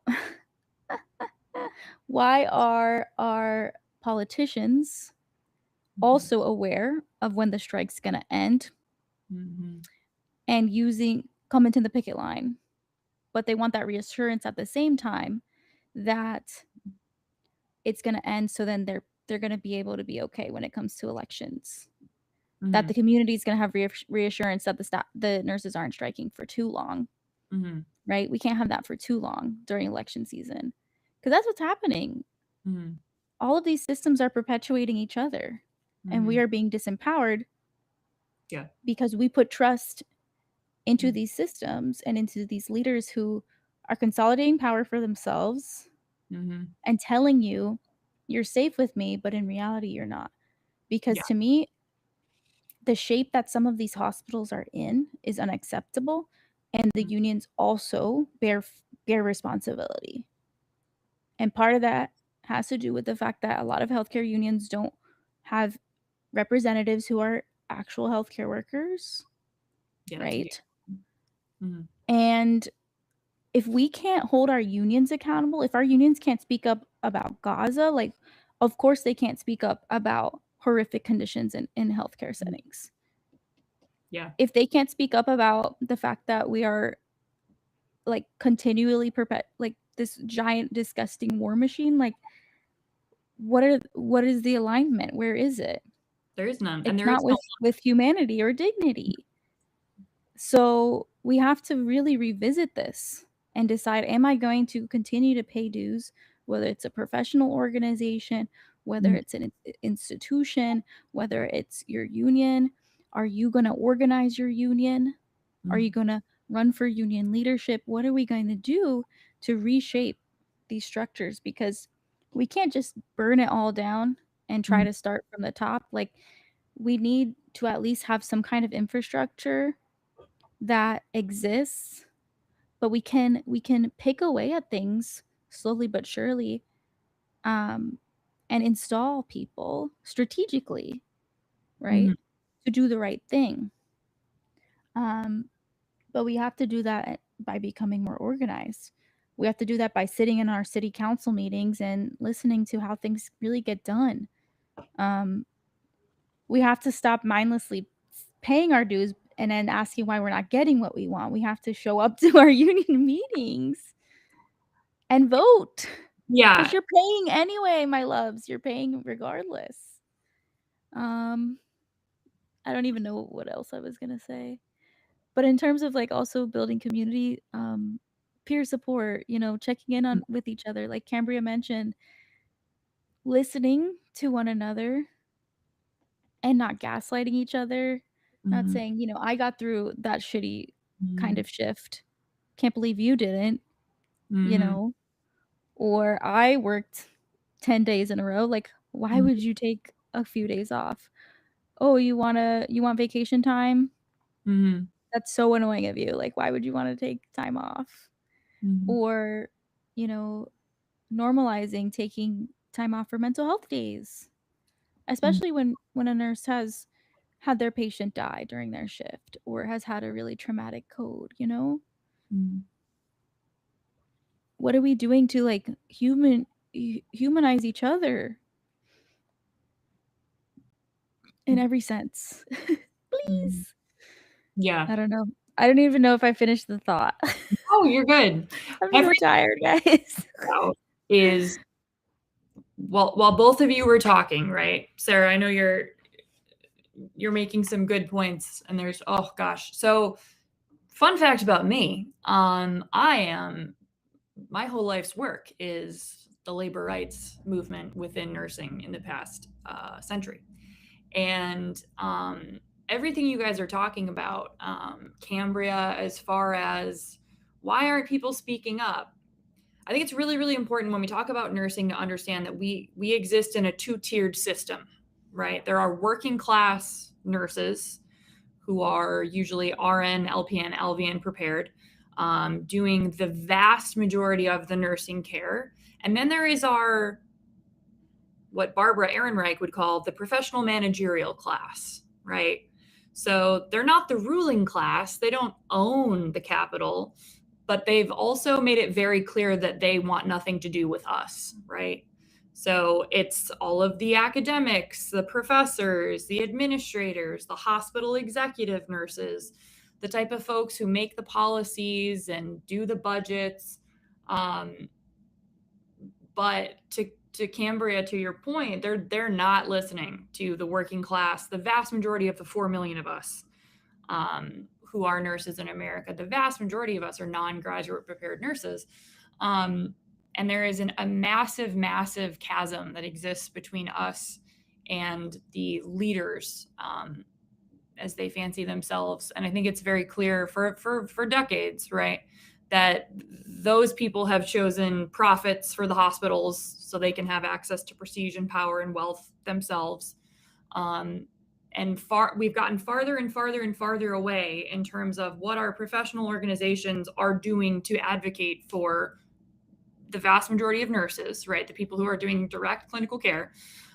Why are our politicians also aware of when the strike's going to end and coming to the picket line, but they want that reassurance at the same time that it's going to end, so then they're going to be able to be okay when it comes to elections, that the community is going to have reassurance that the nurses aren't striking for too long, right? We can't have that for too long during election season, because that's what's happening. All of these systems are perpetuating each other, and we are being disempowered because we put trust into these systems and into these leaders who are consolidating power for themselves and telling you you're safe with me, but in reality you're not. Because to me, the shape that some of these hospitals are in is unacceptable, and the unions also bear responsibility. And part of that has to do with the fact that a lot of healthcare unions don't have representatives who are actual healthcare workers, right? And if we can't hold our unions accountable, if our unions can't speak up about Gaza, like, of course they can't speak up about horrific conditions in healthcare settings. Yeah. If they can't speak up about the fact that we are like continually like this giant disgusting war machine, like what is the alignment? Where is it? There is none. It's and there not is with humanity or dignity. So we have to really revisit this and decide, am I going to continue to pay dues, whether it's a professional organization, whether it's an institution, whether it's your union? Are you going to organize your union? Are you going to run for union leadership? What are we going to do to reshape these structures? Because we can't just burn it all down and try to start from the top. Like, we need to at least have some kind of infrastructure that exists, but we can pick away at things slowly but surely, and install people strategically, right, to do the right thing. But we have to do that by becoming more organized. We have to do that by sitting in our city council meetings and listening to how things really get done. We have to stop mindlessly paying our dues and then asking why we're not getting what we want. We have to show up to our union meetings and vote. Yeah. Because you're paying anyway, my loves. You're paying regardless. I don't even know what else I was gonna say. But in terms of like also building community, peer support, checking in on with each other, like Cambria mentioned, listening to one another and not gaslighting each other, not Mhm. saying, I got through that shitty kind Mhm. of shift. Can't believe you didn't, you Mhm. know, or I worked 10 days in a row. Like, why Mhm. would you take a few days off? Oh, you want vacation time? Mhm. That's so annoying of you. Like, why would you want to take time off? Mhm. Or, you know, normalizing taking time off for mental health days, Mhm. especially when a nurse has had their patient die during their shift or has had a really traumatic code. Mhm. What are we doing to like humanize each other in every sense? Mhm. Please. Yeah. I don't know. I don't even know if I finished the thought. Oh, you're good. I'm so Everything tired, guys. about is while both of you were talking, right? Sarah, I know you're making some good points and there's oh gosh. So fun fact about me, I am my whole life's work is the labor rights movement within nursing in the past century. And everything you guys are talking about, Cambria, as far as why aren't people speaking up? I think it's really, really important when we talk about nursing to understand that we exist in a two-tiered system, right? There are working class nurses who are usually RN, LPN, LVN prepared, doing the vast majority of the nursing care. And then there is our what Barbara Ehrenreich would call the professional managerial class, right? So they're not the ruling class, they don't own the capital, but they've also made it very clear that they want nothing to do with us, right? So it's all of the academics, the professors, the administrators, the hospital executive nurses, the type of folks who make the policies and do the budgets. Um, but to Cambria, to your point, they're not listening to the working class. The vast majority of the 4 million of us who are nurses in America, the vast majority of us are non-graduate prepared nurses. And there is a massive, massive chasm that exists between us and the leaders, as they fancy themselves. And I think it's very clear for decades, right, that those people have chosen profits for the hospitals so they can have access to prestige and power and wealth themselves. And we've gotten farther and farther and farther away in terms of what our professional organizations are doing to advocate for the vast majority of nurses, right? The people who are doing direct clinical care.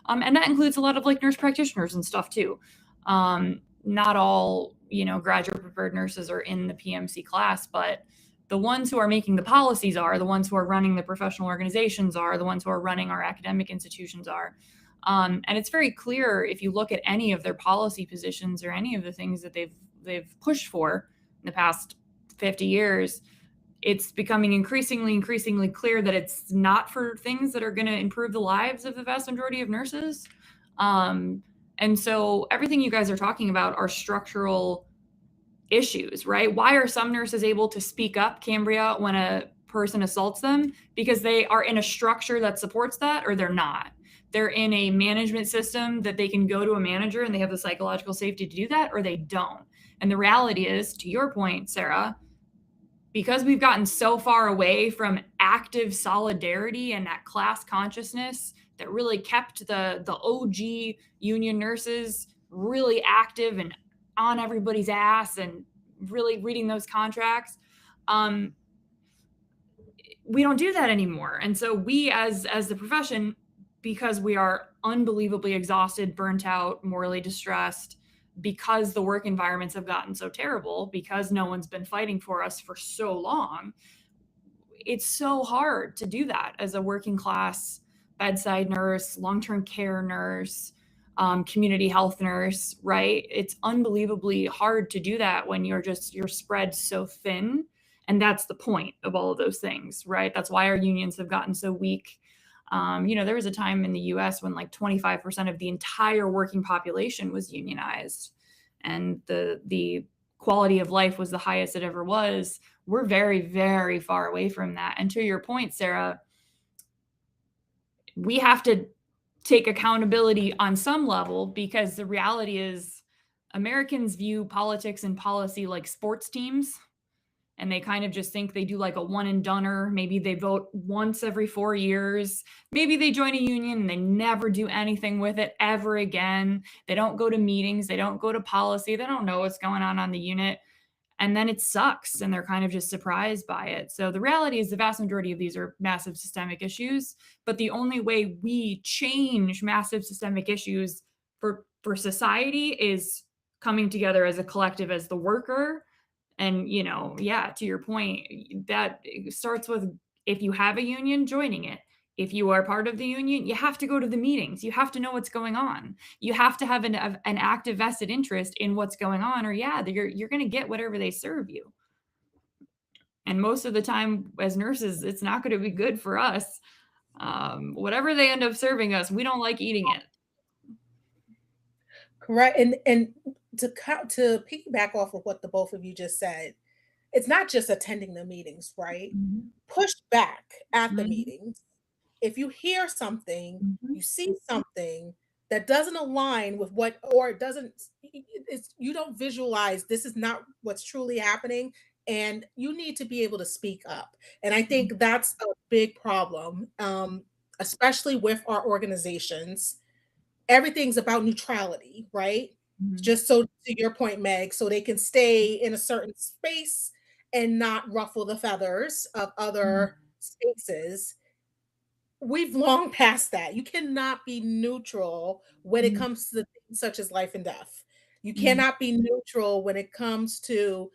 And that includes a lot of like nurse practitioners and stuff too. Not all, graduate prepared nurses are in the PMC class, but the ones who are making the policies are, the ones who are running the professional organizations are, the ones who are running our academic institutions are. And it's very clear if you look at any of their policy positions or any of the things that they've pushed for in the past 50 years, it's becoming increasingly clear that it's not for things that are going to improve the lives of the vast majority of nurses. And so everything you guys are talking about are structural issues, right? Why are some nurses able to speak up, Cambria, when a person assaults them? Because they are in a structure that supports that, or they're not. They're in a management system that they can go to a manager and they have the psychological safety to do that, or they don't. And the reality is, to your point, Sarah, because we've gotten so far away from active solidarity and that class consciousness that really kept the OG union nurses really active and on everybody's ass and really reading those contracts, we don't do that anymore. And so we as the profession, because we are unbelievably exhausted, burnt out, morally distressed, because the work environments have gotten so terrible, because no one's been fighting for us for so long, it's so hard to do that as a working class bedside nurse, long-term care nurse, community health nurse, right? It's unbelievably hard to do that when you're spread so thin. And that's the point of all of those things, right? That's why our unions have gotten so weak. There was a time in the US when like 25% of the entire working population was unionized. and the quality of life was the highest it ever was. We're very, very far away from that. And to your point, Sarah, we have to take accountability on some level, because the reality is Americans view politics and policy like sports teams, and they kind of just think they do like a one and doneer. Maybe they vote once every 4 years. Maybe they join a union and they never do anything with it ever again. They don't go to meetings. They don't go to policy. They don't know what's going on the unit. And then it sucks, and they're kind of just surprised by it. So the reality is the vast majority of these are massive systemic issues, but the only way we change massive systemic issues for society is coming together as a collective, as the worker. And, to your point, that starts with, if you have a union, joining it. If you are part of the union, you have to go to the meetings. You have to know what's going on. You have to have an active vested interest in what's going on, or you're going to get whatever they serve you. And most of the time as nurses, it's not going to be good for us. Whatever they end up serving us, we don't like eating it. Correct. And to piggyback off of what the both of you just said, it's not just attending the meetings, right? Mm-hmm. Push back at the Mhm. meetings. If you hear something, Mhm. you see something that doesn't align with what, or it doesn't, you don't visualize this is not what's truly happening, and you need to be able to speak up. And I think that's a big problem, especially with our organizations. Everything's about neutrality, right? Mhm. Just so, to your point, Meg, so they can stay in a certain space and not ruffle the feathers of other spaces. We've long passed that. You cannot be neutral when it Mhm. comes to things such as life and death. You Mhm. cannot be neutral when it comes to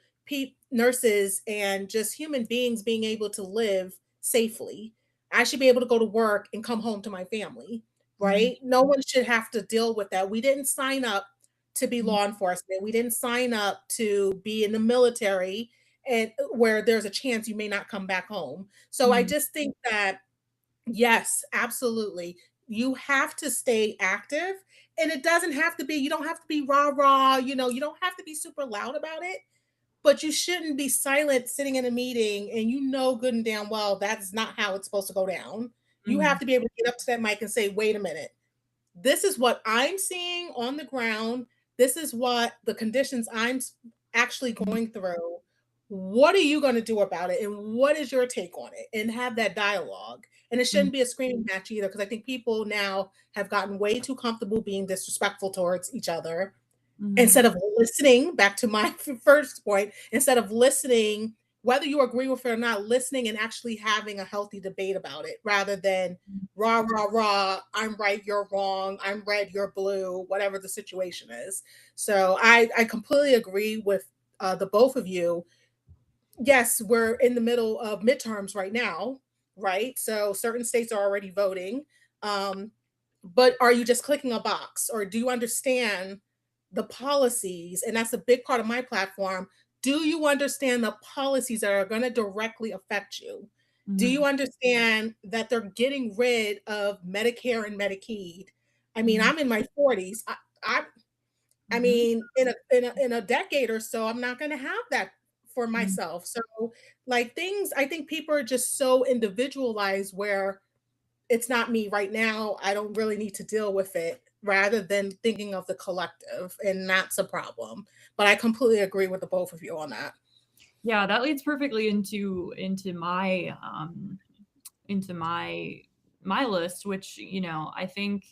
nurses and just human beings being able to live safely. I should be able to go to work and come home to my family, right? No one should have to deal with that. We didn't sign up to be law enforcement. We didn't sign up to be in the military, and where there's a chance you may not come back home. So I Mhm. just think that, yes, absolutely. You have to stay active, and it doesn't have to be, you don't have to be rah rah, you don't have to be super loud about it, but you shouldn't be silent sitting in a meeting and good and damn well that's not how it's supposed to go down. You have Mhm. to be able to get up to that mic and say, wait a minute, this is what I'm seeing on the ground. This is what the conditions I'm actually going through. What are you going to do about it? And what is your take on it? And have that dialogue. And it shouldn't be a screaming match either, because I think people now have gotten way too comfortable being disrespectful towards each other. Mhm. Instead of listening, back to my first point, instead of listening, whether you agree with it or not, listening and actually having a healthy debate about it, rather than rah, rah, rah, I'm right, you're wrong, I'm red, you're blue, whatever the situation is. So I completely agree with the both of you. Yes, we're in the middle of midterms right now, right? So certain states are already voting. Um, but are you just clicking a box, or do you understand the policies? And that's a big part of my platform. Do you understand the policies that are going to directly affect you? Do you Mhm. understand that they're getting rid of Medicare and Medicaid? I mean, Mhm. I'm in my 40s. I Mhm. mean, in a decade or so, I'm not going to have that for Mhm. myself. So, like, things, I think people are just so individualized, where it's not me right now, I don't really need to deal with it, rather than thinking of the collective, and that's a problem. But I completely agree with the both of you on that. Yeah, that leads perfectly into my list, which, I think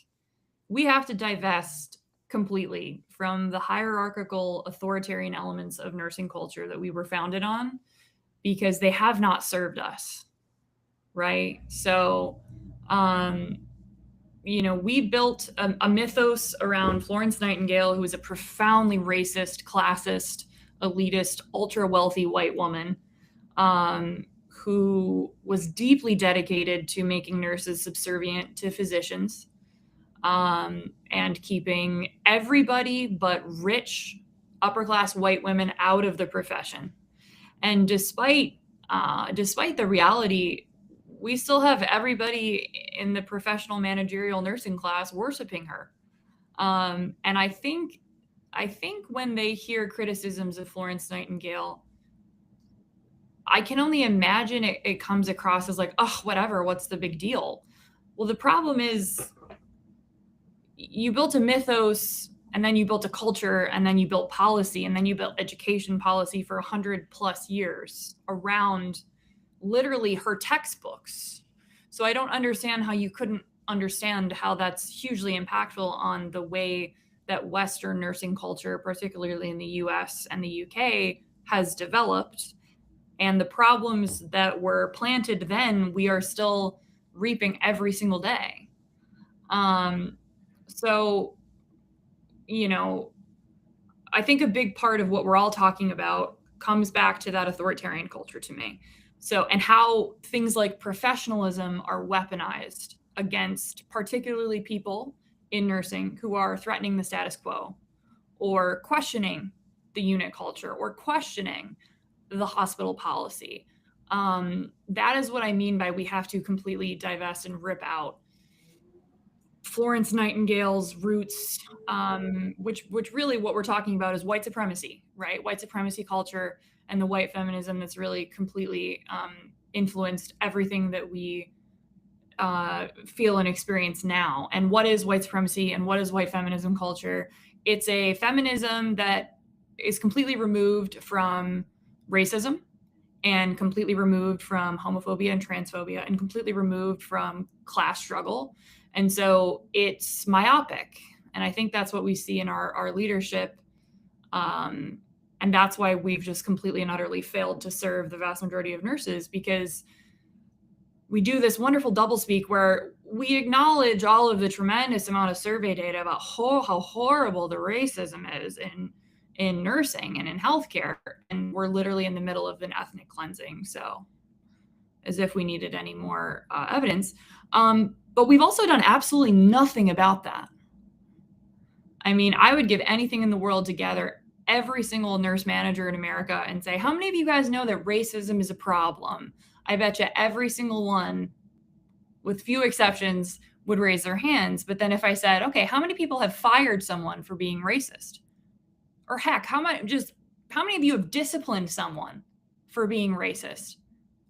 we have to divest completely from the hierarchical authoritarian elements of nursing culture that we were founded on, because they have not served us, right? So, we built a mythos around Florence Nightingale, who was a profoundly racist, classist, elitist, ultra wealthy white woman, who was deeply dedicated to making nurses subservient to physicians, and keeping everybody but rich, upper class white women out of the profession. And despite the reality, we still have everybody in the professional managerial nursing class worshiping her. And I think I think when they hear criticisms of Florence Nightingale, I can only imagine it comes across as like, oh, whatever, what's the big deal? Well, the problem is you built a mythos, and then you built a culture, and then you built policy, and then you built education policy for 100+ years around literally her textbooks. So I don't understand how you couldn't understand how that's hugely impactful on the way that Western nursing culture, particularly in the US and the UK, has developed. And the problems that were planted then, we are still reaping every single day. So, you know, I think a big part of what we're all talking about comes back to that authoritarian culture to me. So, and how things like professionalism are weaponized against particularly people in nursing who are threatening the status quo or questioning the unit culture or questioning the hospital policy. That is what I mean by we have to completely divest and rip out Florence Nightingale's roots, which really what we're talking about is white supremacy, right? White supremacy culture and the white feminism that's really completely influenced everything that we feel and experience now. And what is white supremacy and what is white feminism culture? It's a feminism that is completely removed from racism and completely removed from homophobia and transphobia and completely removed from class struggle. And so it's myopic. And I think that's what we see in our leadership. And that's why we've just completely and utterly failed to serve the vast majority of nurses, because we do this wonderful doublespeak where we acknowledge all of the tremendous amount of survey data about how horrible the racism is in nursing and in healthcare. And we're literally in the middle of an ethnic cleansing. So as if we needed any more evidence. But we've also done absolutely nothing about that. I mean, I would give anything in the world to gather every single nurse manager in America and say, how many of you guys know that racism is a problem? I bet you every single one, with few exceptions, would raise their hands. But then if I said, okay, how many people have fired someone for being racist? Or heck, how many of you have disciplined someone for being racist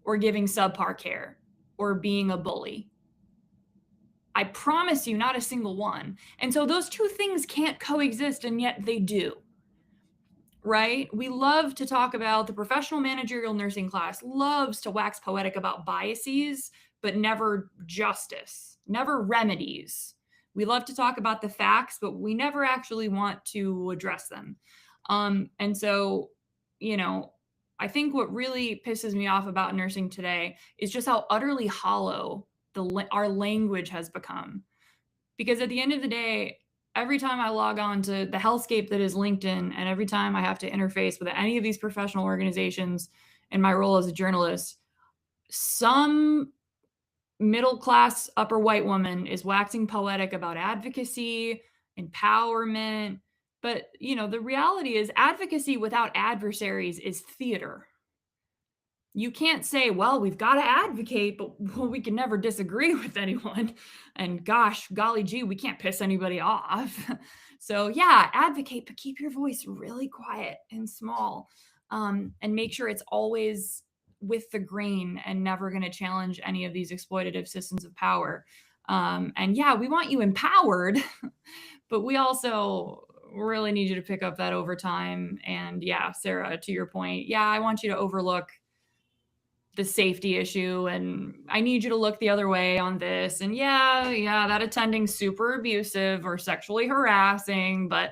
or giving subpar care or being a bully? I promise you, not a single one. And so those two things can't coexist, and yet they do. Right? We love to talk about the professional managerial nursing class, loves to wax poetic about biases, but never justice, never remedies. We love to talk about the facts, but we never actually want to address them. And so, I think what really pisses me off about nursing today is just how utterly hollow our language has become. Because at the end of the day, every time I log on to the hellscape that is LinkedIn, and every time I have to interface with any of these professional organizations in my role as a journalist, some middle-class upper white woman is waxing poetic about advocacy, empowerment. But, the reality is advocacy without adversaries is theater. You can't say, well, we've got to advocate, but we can never disagree with anyone. And gosh, golly gee, we can't piss anybody off. So yeah, advocate, but keep your voice really quiet and small, and make sure it's always with the grain and never going to challenge any of these exploitative systems of power. And yeah, we want you empowered, but we also really need you to pick up that overtime. And yeah, Sarah, to your point, yeah, I want you to overlook the safety issue, and I need you to look the other way on this. And yeah, that attending's super abusive or sexually harassing, but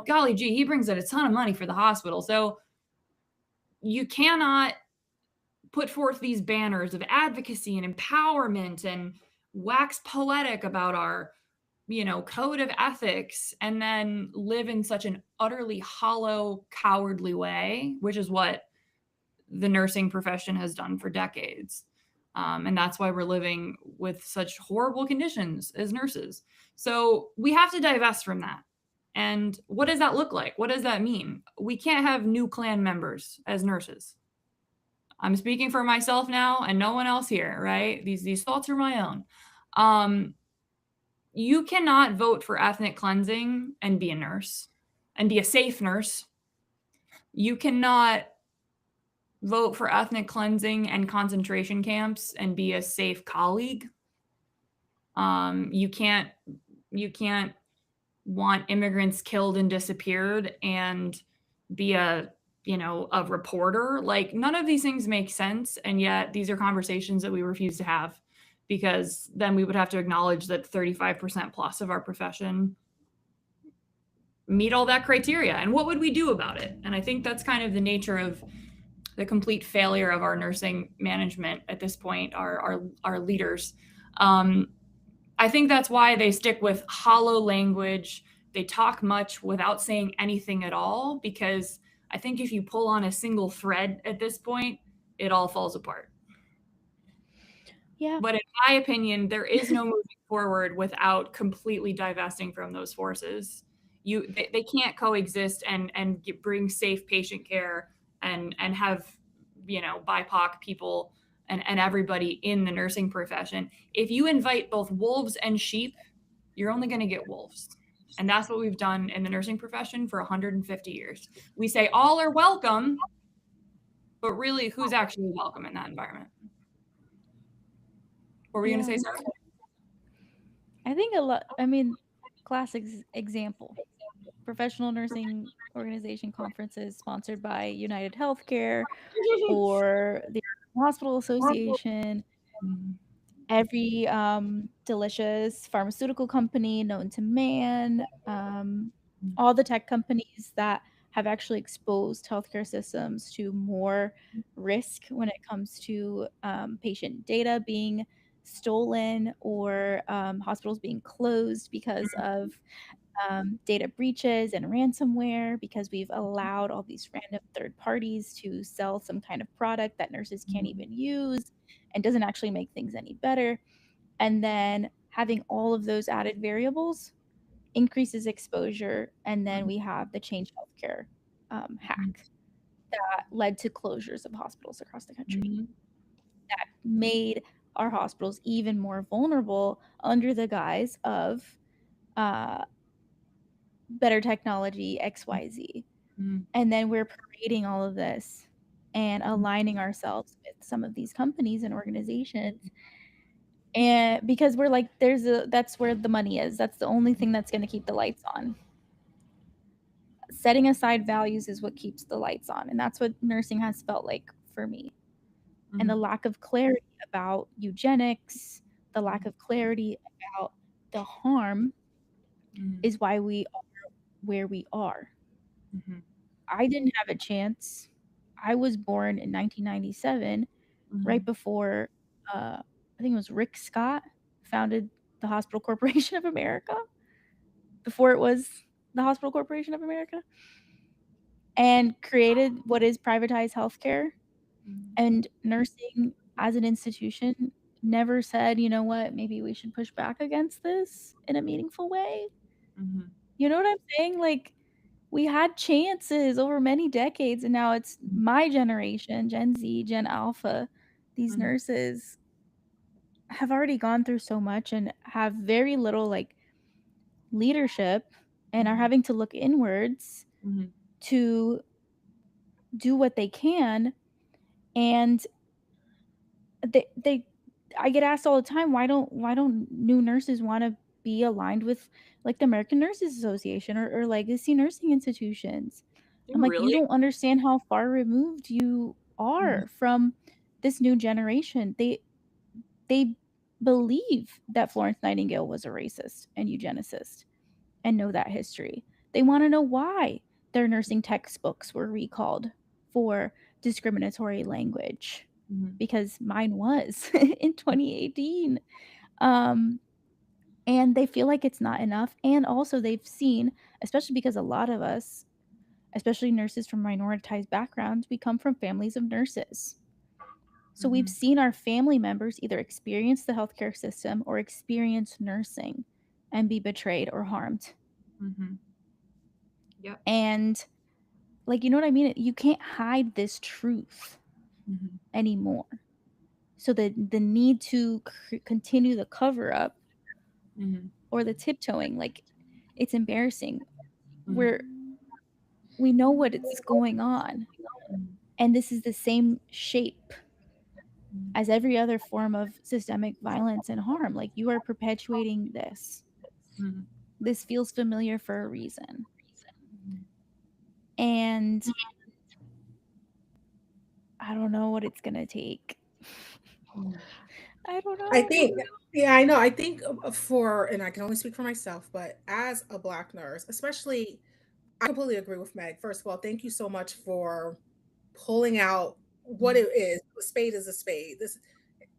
golly gee, he brings in a ton of money for the hospital. So you cannot put forth these banners of advocacy and empowerment and wax poetic about our code of ethics, and then live in such an utterly hollow, cowardly way, which is what the nursing profession has done for decades. And that's why we're living with such horrible conditions as nurses. So we have to divest from that. And what does that look like? What does that mean? We can't have new clan members as nurses. I'm speaking for myself now and no one else here, right? These thoughts are my own. You cannot vote for ethnic cleansing and be a nurse. and be a safe nurse. You cannot vote for ethnic cleansing and concentration camps and be a safe colleague. You can't want immigrants killed and disappeared and be a reporter. Like, none of these things make sense, and yet these are conversations that we refuse to have, because then we would have to acknowledge that 35% plus of our profession meet all that criteria, and what would we do about it? And I think that's kind of the nature of the complete failure of our nursing management at this point, our leaders. I think that's why they stick with hollow language. They talk much without saying anything at all, because I think if you pull on a single thread at this point, it all falls apart. Yeah. But in my opinion, there is no moving forward without completely divesting from those forces. They can't coexist and bring safe patient care and have, BIPOC people and everybody in the nursing profession. If you invite both wolves and sheep, you're only going to get wolves. And that's what we've done in the nursing profession for 150 years. We say all are welcome, but really, who's actually welcome in that environment? What were you going to say, Sarah? I think classic example. Professional nursing organization conferences sponsored by United Healthcare or the Hospital Association, every delicious pharmaceutical company known to man, all the tech companies that have actually exposed healthcare systems to more risk when it comes to patient data being stolen or hospitals being closed because of data breaches and ransomware, because we've allowed all these random third parties to sell some kind of product that nurses can't even use and doesn't actually make things any better. And then having all of those added variables increases exposure. And then we have the Change Healthcare hack that led to closures of hospitals across the country. That made our hospitals even more vulnerable under the guise of better technology, XYZ. And then we're parading all of this and aligning ourselves with some of these companies and organizations. And because we're like, that's where the money is. That's the only thing that's going to keep the lights on. Setting aside values is what keeps the lights on. And that's what nursing has felt like for me. And the lack of clarity about eugenics, the lack of clarity about the harm is why we are where we are. I didn't have a chance. I was born in 1997, right before, I think it was Rick Scott founded the Hospital Corporation of America, before it was the Hospital Corporation of America, and created what is privatized healthcare. And nursing as an institution never said, you know what, maybe we should push back against this in a meaningful way. You know what I'm saying? Like, we had chances over many decades, and now it's my generation, Gen Z, Gen Alpha. These nurses have already gone through so much and have very little like leadership and are having to look inwards to do what they can. And I get asked all the time, why don't new nurses want to be aligned with like the American Nurses Association or legacy nursing institutions? I'm like, you don't understand how far removed you are from this new generation. They believe that Florence Nightingale was a racist and eugenicist and know that history. They want to know why their nursing textbooks were recalled for discriminatory language, because mine was in 2018. And they feel like it's not enough. And also they've seen, especially because a lot of us, especially nurses from minoritized backgrounds, we come from families of nurses. So we've seen our family members either experience the healthcare system or experience nursing and be betrayed or harmed. Yep. And like, you know what I mean? You can't hide this truth anymore. So the need to continue the cover up or the tiptoeing, like, it's embarrassing. We know what it's going on. And this is the same shape as every other form of systemic violence and harm. Like, you are perpetuating this. This feels familiar for a reason. And I don't know what it's going to take. I don't know. I think, yeah, I know. I think and I can only speak for myself, but as a Black nurse, especially, I completely agree with Meg. First of all, thank you so much for pulling out what it is. A spade is a spade.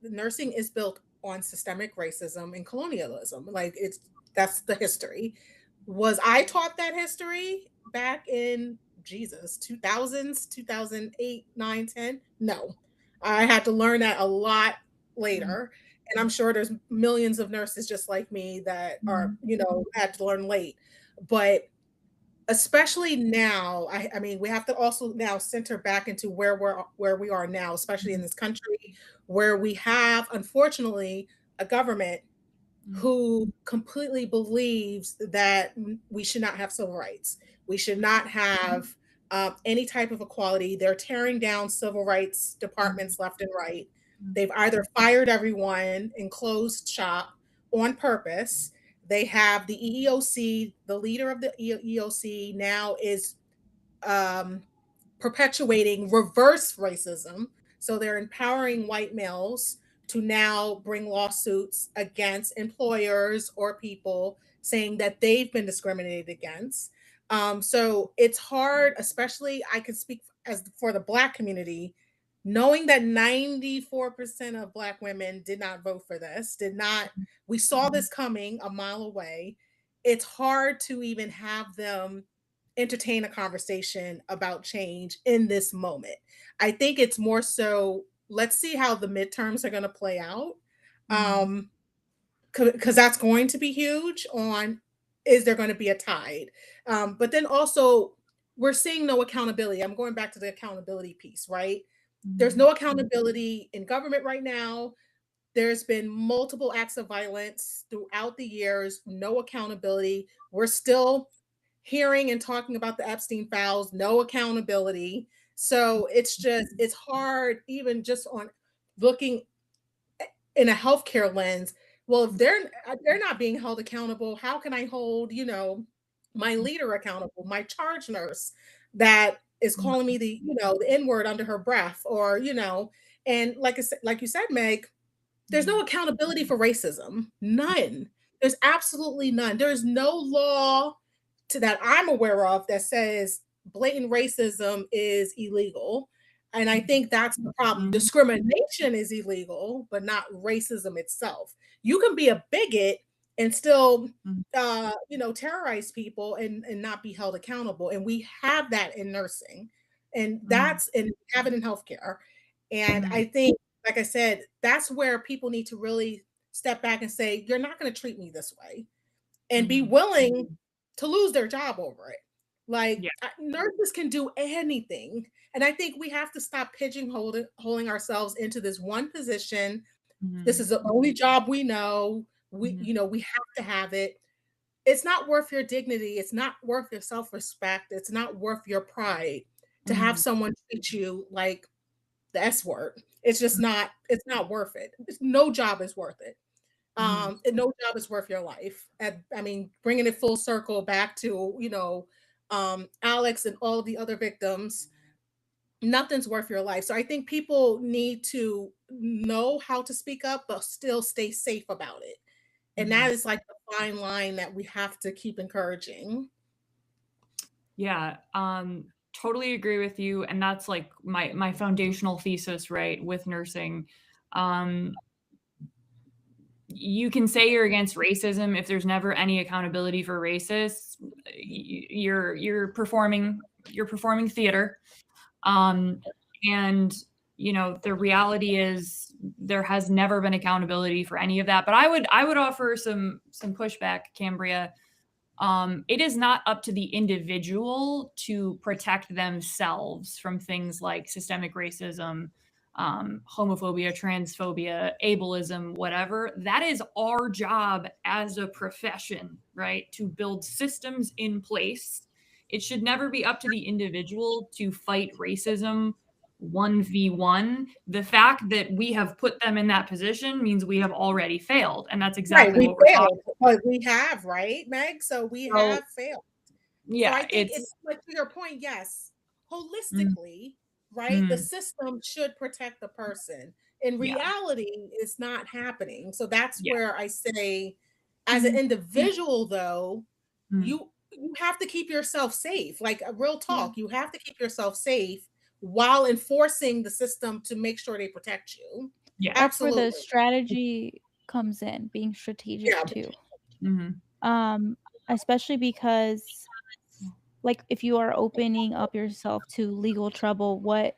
Nursing is built on systemic racism and colonialism. Like, that's the history. Was I taught that history back in 2000s, 2008, 9, 10? No. I had to learn that a lot later. And I'm sure there's millions of nurses just like me that are, had to learn late. But especially now, I mean, we have to also now center back into where we are now, especially in this country, where we have, unfortunately, a government who completely believes that we should not have civil rights. We should not have any type of equality. They're tearing down civil rights departments left and right. They've either fired everyone and closed shop on purpose. They have the EEOC, the leader of the EEOC now is perpetuating reverse racism. So they're empowering white males to now bring lawsuits against employers or people saying that they've been discriminated against. So it's hard, especially I can speak for the Black community, knowing that 94% of Black women did not vote for this, we saw this coming a mile away. It's hard to even have them entertain a conversation about change in this moment. I think it's more so, let's see how the midterms are going to play out. Because that's going to be huge on, is there going to be a tide? But then also, we're seeing no accountability. I'm going back to the accountability piece, right? There's no accountability in government right now. There's been multiple acts of violence throughout the years, no accountability. We're still hearing and talking about the Epstein files, no accountability. So it's hard, even just on looking in a healthcare lens. Well, if they're not being held accountable, how can I hold, my leader accountable, my charge nurse that is calling me the N-word under her breath, or, and like you said, Meg, there's no accountability for racism. None. There's absolutely none. There's no law that I'm aware of that says blatant racism is illegal. And I think that's the problem. Discrimination is illegal, but not racism itself. You can be a bigot and still, terrorize people and not be held accountable. And we have that in nursing, and we have it in healthcare. And I think, like I said, that's where people need to really step back and say, you're not going to treat me this way, and be willing to lose their job over it. Like, nurses can do anything. And I think we have to stop pigeonholing ourselves into this one position. This is the only job we know. We have to have it. It's not worth your dignity. It's not worth your self-respect. It's not worth your pride to have someone treat you like the S word. It's just not, it's not worth it. No job is worth it. And no job is worth your life. I mean, bringing it full circle back to, Alex and all of the other victims, nothing's worth your life. So I think people need to know how to speak up, but still stay safe about it. And that is like the fine line that we have to keep encouraging. Yeah, totally agree with you. And that's like my foundational thesis, right, with nursing. You can say you're against racism if there's never any accountability for racists. You're performing theater. And the reality is there has never been accountability for any of that. But I would offer some pushback, Cambria. It is not up to the individual to protect themselves from things like systemic racism, homophobia, transphobia, ableism, whatever. That is our job as a profession, right? To build systems in place it should never be up to the individual to fight racism 1v1. The fact that we have put them in that position means we have already failed. And that's exactly we what we're talking failed, but we have, right, Meg? So we have failed. Yeah. So I think it's like, to your point, yes, holistically, right? The system should protect the person. In reality, it's not happening. So that's where I say, as an individual, though, you have to keep yourself safe. Like a real talk, you have to keep yourself safe while enforcing the system to make sure they protect you. Yeah, that's where the strategy comes in, being strategic too. Especially because, like, if you are opening up yourself to legal trouble, what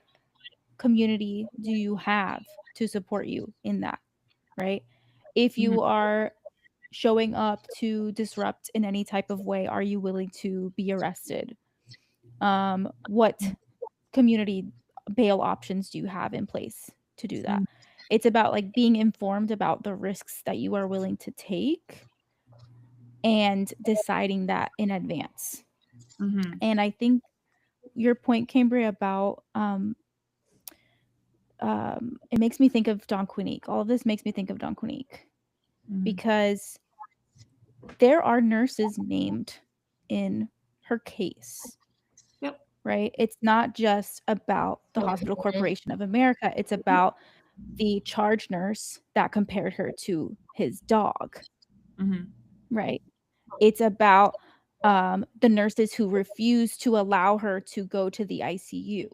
community do you have to support you in that, right? If you are showing up to disrupt in any type of way, are you willing to be arrested? What community bail options do you have in place to do that? It's about like being informed about the risks that you are willing to take and deciding that in advance. And I think your point, Cambria, about it makes me think of Don Quinique. All of this makes me think of Don Quinique because there are nurses named in her case. Right? It's not just about the Hospital Corporation of America. It's about the charge nurse that compared her to his dog. Right? It's about the nurses who refused to allow her to go to the ICU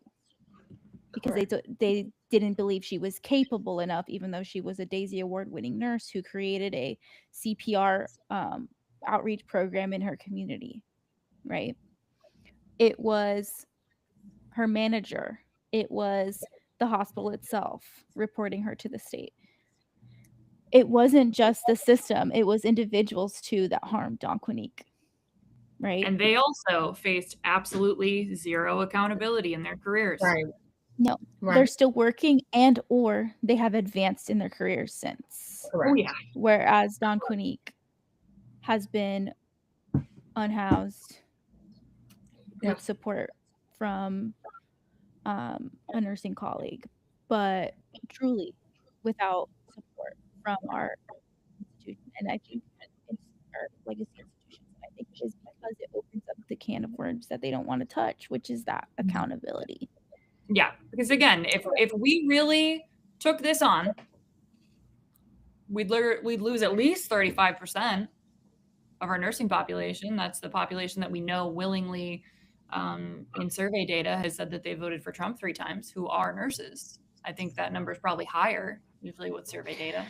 because they didn't believe she was capable enough, even though she was a Daisy Award-winning nurse who created a CPR outreach program in her community. Right? It was her manager. It was the hospital itself reporting her to the state. It wasn't just the system. It was individuals, too, that harmed Don Quinique. Right? And they also faced absolutely zero accountability in their careers. Right. No. Right. They're still working and or they have advanced in their careers since. Correct. Whereas Don Quinique has been unhoused with support from a nursing colleague, but truly without support from our institution. And I think our legacy institutions, I think, is because it opens up the can of worms that they don't want to touch, which is that accountability. Yeah, because again, if we really took this on, we'd lose at least 35% of our nursing population. That's the population that we know willingly, in survey data, has said that they voted for Trump 3 times, who are nurses. I think that number is probably higher, usually with survey data.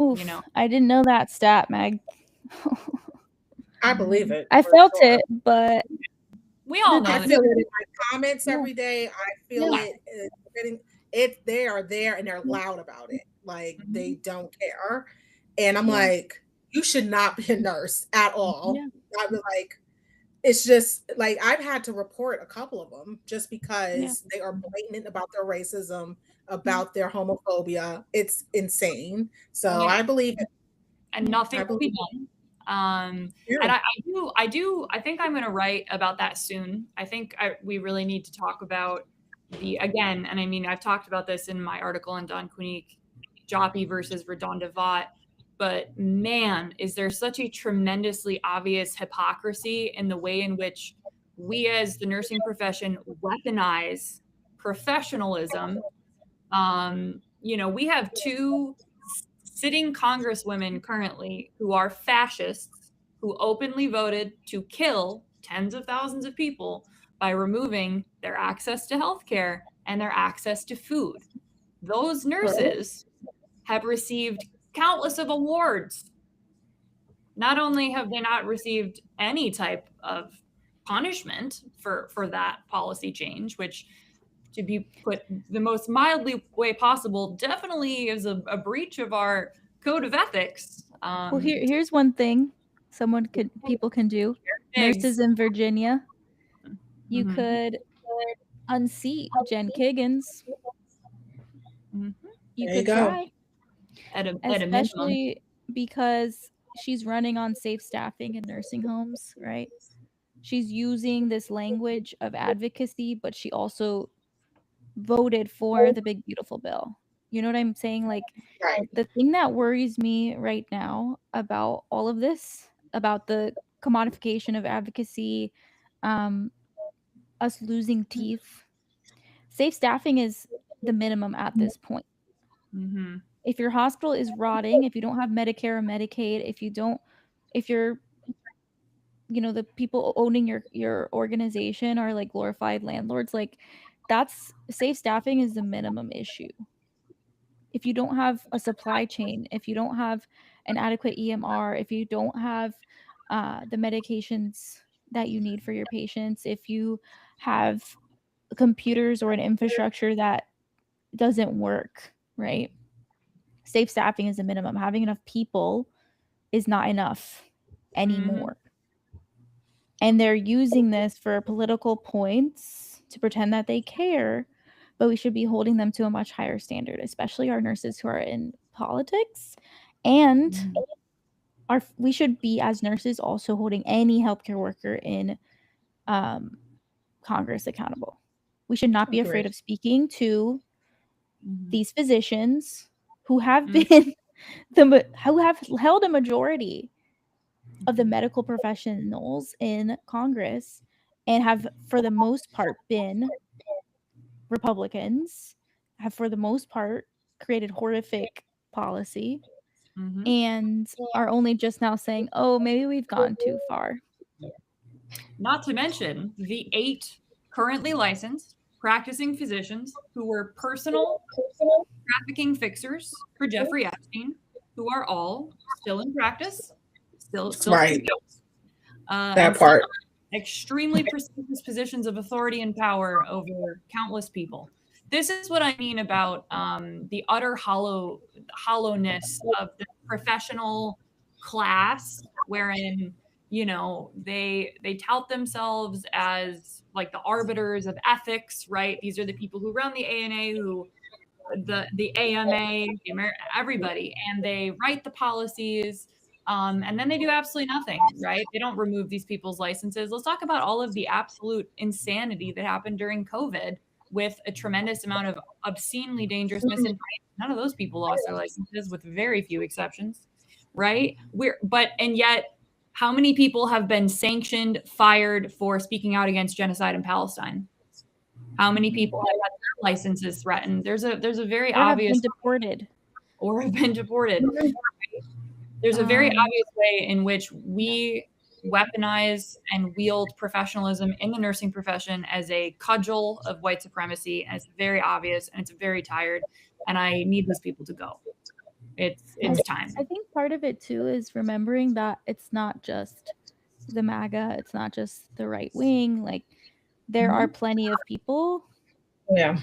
Oof, I didn't know that stat, Meg. I believe it. I felt it, but we all know. I feel it in my comments every day. I feel it. They are there and they're loud about it. Like they don't care. And I'm like, you should not be a nurse at all. I was like, it's just like I've had to report a couple of them just because they are blatant about their racism, about their homophobia. It's insane. So I believe it. And nothing will be done. And I think I'm going to write about that soon. I think we really need to talk about and I mean, I've talked about this in my article on Don Quinique, Joppy versus Redonda Vaught, but man, is there such a tremendously obvious hypocrisy in the way in which we as the nursing profession weaponize professionalism. We have 2 sitting congresswomen currently who are fascists, who openly voted to kill tens of thousands of people by removing their access to healthcare and their access to food. Those nurses have received countless of awards. Not only have they not received any type of punishment for that policy change, which, to be put the most mildly way possible, definitely is a breach of our code of ethics. Well, here's one thing people can do. Nurses in Virginia, you could unseat Jen Kiggins. You could try. Especially because she's running on safe staffing in nursing homes, right? she's using this language of advocacy, but she also voted for the big beautiful bill. You know what I'm saying? Like, Right. the thing that worries me right now about all of this, about the commodification of advocacy, us losing teeth, safe staffing is the minimum at this point. Mm-hmm. If your hospital is rotting, if you don't have Medicare or Medicaid, if you're, you know, the people owning your organization are like glorified landlords, like, that's safe staffing is the minimum issue. If you don't have a supply chain, if you don't have an adequate EMR, if you don't have the medications that you need for your patients, if you have computers or an infrastructure that doesn't work, right? Safe staffing is the minimum. Having enough people is not enough anymore. And they're using this for political points to pretend that they care, but we should be holding them to a much higher standard, especially our nurses who are in politics. And we should be, as nurses, also holding any healthcare worker in Congress accountable. We should not be afraid of speaking to these physicians who have been who have held a majority of the medical professionals in Congress and have, for the most part, been Republicans, have for the most part created horrific policy, and are only just now saying, oh, maybe we've gone too far. Not to mention the 8 currently licensed practicing physicians who were personal trafficking fixers for Jeffrey Epstein, who are all still in practice, still Right. That part. Extremely prestigious positions of authority and power over countless people. This is what I mean about the utter hollowness of the professional class, wherein, you know, they tout themselves as like the arbiters of ethics, right? These are the people who run the ANA, who the AMA, everybody, and they write the policies. And then they do absolutely nothing, right? They don't remove these people's licenses. Let's talk about all of the absolute insanity that happened during COVID with a tremendous amount of obscenely dangerous misinformation. None of those people lost their licenses, with very few exceptions, right? And yet, how many people have been sanctioned, fired for speaking out against genocide in Palestine? How many people have had their licenses threatened? There's a very obvious, have been deported. Or have been deported. There's a very obvious way in which we weaponize and wield professionalism in the nursing profession as a cudgel of white supremacy, and it's very obvious, and it's very tired, and I need these people to go. It's time. I think part of it too is remembering that it's not just the MAGA, it's not just the right wing. Like, there are plenty of people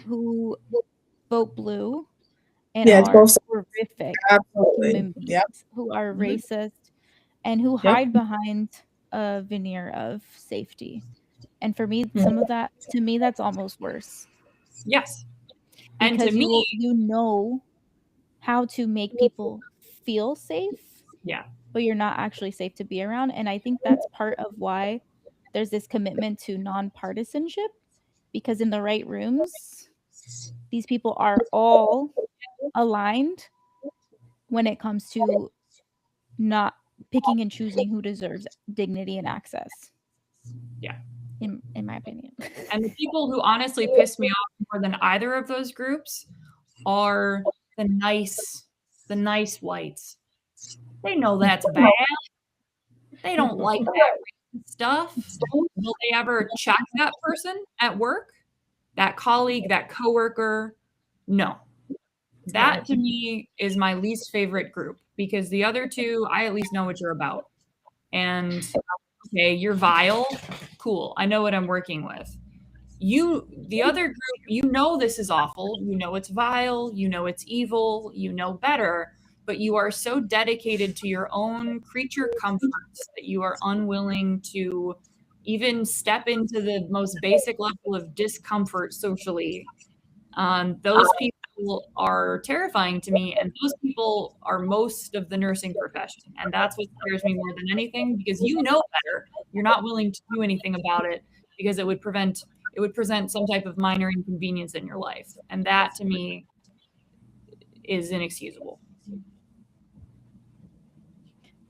who vote blue and are horrific human beings, who are racist, and who hide behind a veneer of safety. And for me, some of that, to me, that's almost worse. Yes. And because you know how to make people feel safe, but you're not actually safe to be around. And I think that's part of why there's this commitment to nonpartisanship, because in the right rooms, these people are all aligned when it comes to not picking and choosing who deserves dignity and access. Yeah. In my opinion. And the people who honestly piss me off more than either of those groups are the nice whites. They know that's bad. They don't like that stuff. Will they ever check that person at work? That colleague, that coworker? No. That to me is my least favorite group, because the other two, I at least know what you're about. And okay, you're vile. Cool. I know what I'm working with. The other group, you know this is awful. You know it's vile. You know it's evil. You know better. But you are so dedicated to your own creature comforts that you are unwilling to even step into the most basic level of discomfort socially. Those people people are terrifying to me, and those people are most of the nursing profession, and that's what scares me more than anything, because you know better. You're not willing to do anything about it because it would present some type of minor inconvenience in your life, and that to me is inexcusable.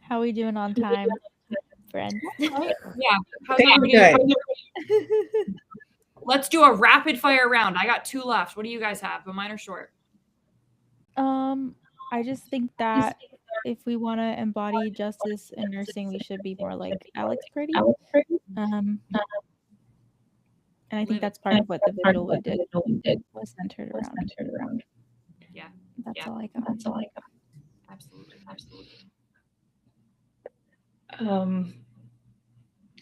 How are we doing on time, friends? Yeah, how's everybody? Let's do a rapid fire round. I got 2 left. What do you guys have? But mine are short. I just think that if we want to embody justice in nursing, we should be more like Alex Pretti. And I think that's part of what the visual we did was centered around. Yeah. That's all I got. Absolutely.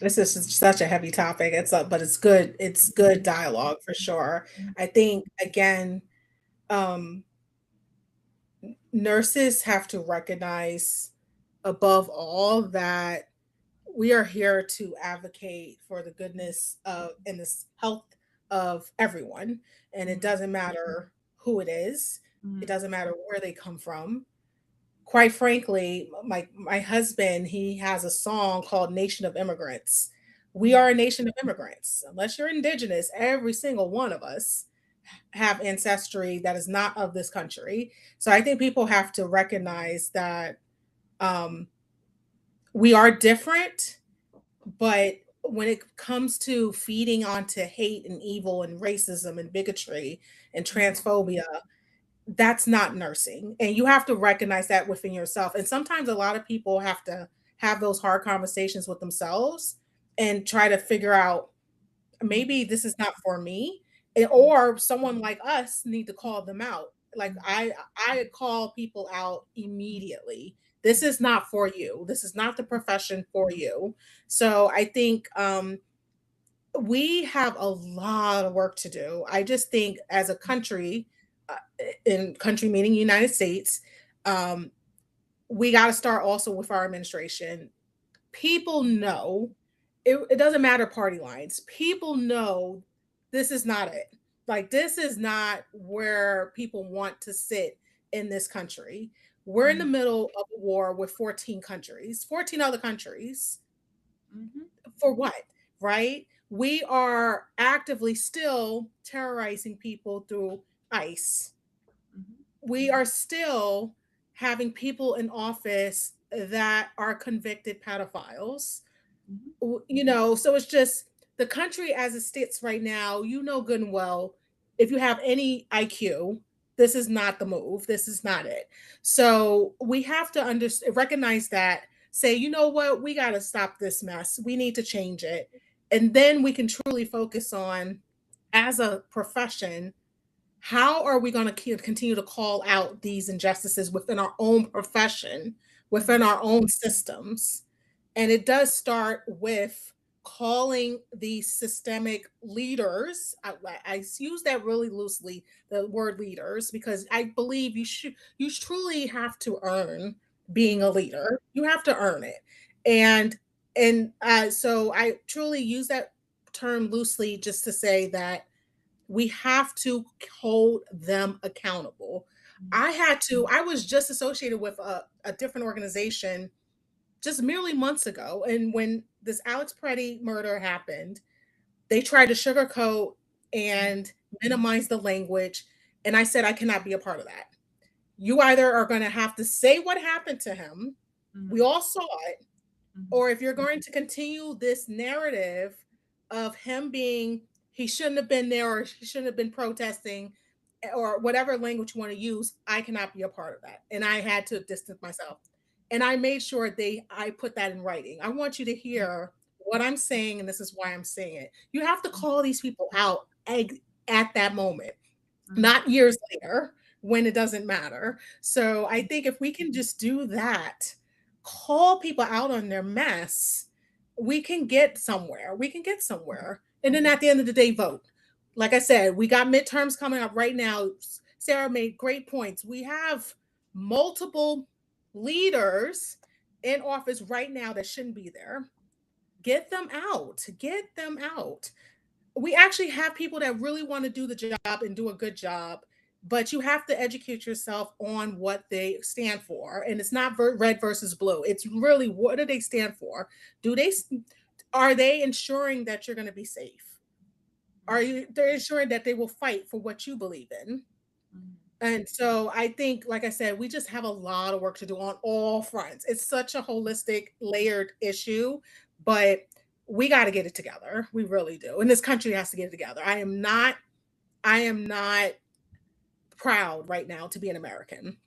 This is such a heavy topic. But it's good. It's good dialogue for sure. I think again, nurses have to recognize above all that we are here to advocate for the goodness of and the health of everyone. And it doesn't matter who it is. It doesn't matter where they come from. Quite frankly, my husband, he has a song called Nation of Immigrants. We are a nation of immigrants. Unless you're indigenous, every single one of us have ancestry that is not of this country. So I think people have to recognize that we are different, but when it comes to feeding onto hate and evil and racism and bigotry and transphobia, that's not nursing. And you have to recognize that within yourself. And sometimes a lot of people have to have those hard conversations with themselves and try to figure out, maybe this is not for me, or someone like us need to call them out. Like I call people out immediately. This is not for you. This is not the profession for you. So I think we have a lot of work to do. I just think as a country, in country meaning United States, we got to start also with our administration. People know it doesn't matter party lines. People know this is not it. Like, this is not where people want to sit in this country. We're in the middle of a war with 14 countries, 14 other countries. For what? Right? We are actively still terrorizing people through ICE. We are still having people in office that are convicted pedophiles. You know, so it's just the country as it sits right now, you know good and well, if you have any IQ, this is not the move. This is not it. So we have to recognize that, say, you know what, we got to stop this mess. We need to change it. And then we can truly focus on, as a profession, how are we going to continue to call out these injustices within our own profession, within our own systems? And it does start with calling these systemic leaders. I use that really loosely, the word leaders, because I believe you truly have to earn being a leader. You have to earn it. And so I truly use that term loosely just to say that we have to hold them accountable. I was just associated with a different organization just merely months ago. And when this Alex Pretti murder happened, they tried to sugarcoat and minimize the language. And I said, I cannot be a part of that. You either are going to have to say what happened to him. We all saw it. Or if you're going to continue this narrative of him being, he shouldn't have been there, or he shouldn't have been protesting, or whatever language you want to use, I cannot be a part of that. And I had to distance myself. And I made sure I put that in writing. I want you to hear what I'm saying, and this is why I'm saying it. You have to call these people out at that moment, not years later when it doesn't matter. So I think if we can just do that, call people out on their mess, we can get somewhere. And then at the end of the day, vote. Like I said, we got midterms coming up right now. Sarah made great points. We have multiple leaders in office right now that shouldn't be there. Get them out. We actually have people that really want to do the job and do a good job. but you have to educate yourself on what they stand for. And it's not red versus blue. It's really, what do they stand for? Are they ensuring that you're going to be safe? They're ensuring that they will fight for what you believe in? And so I think, like I said, we just have a lot of work to do on all fronts. It's such a holistic, layered issue, but we got to get it together. We really do. And this country has to get it together. I am not proud right now to be an American.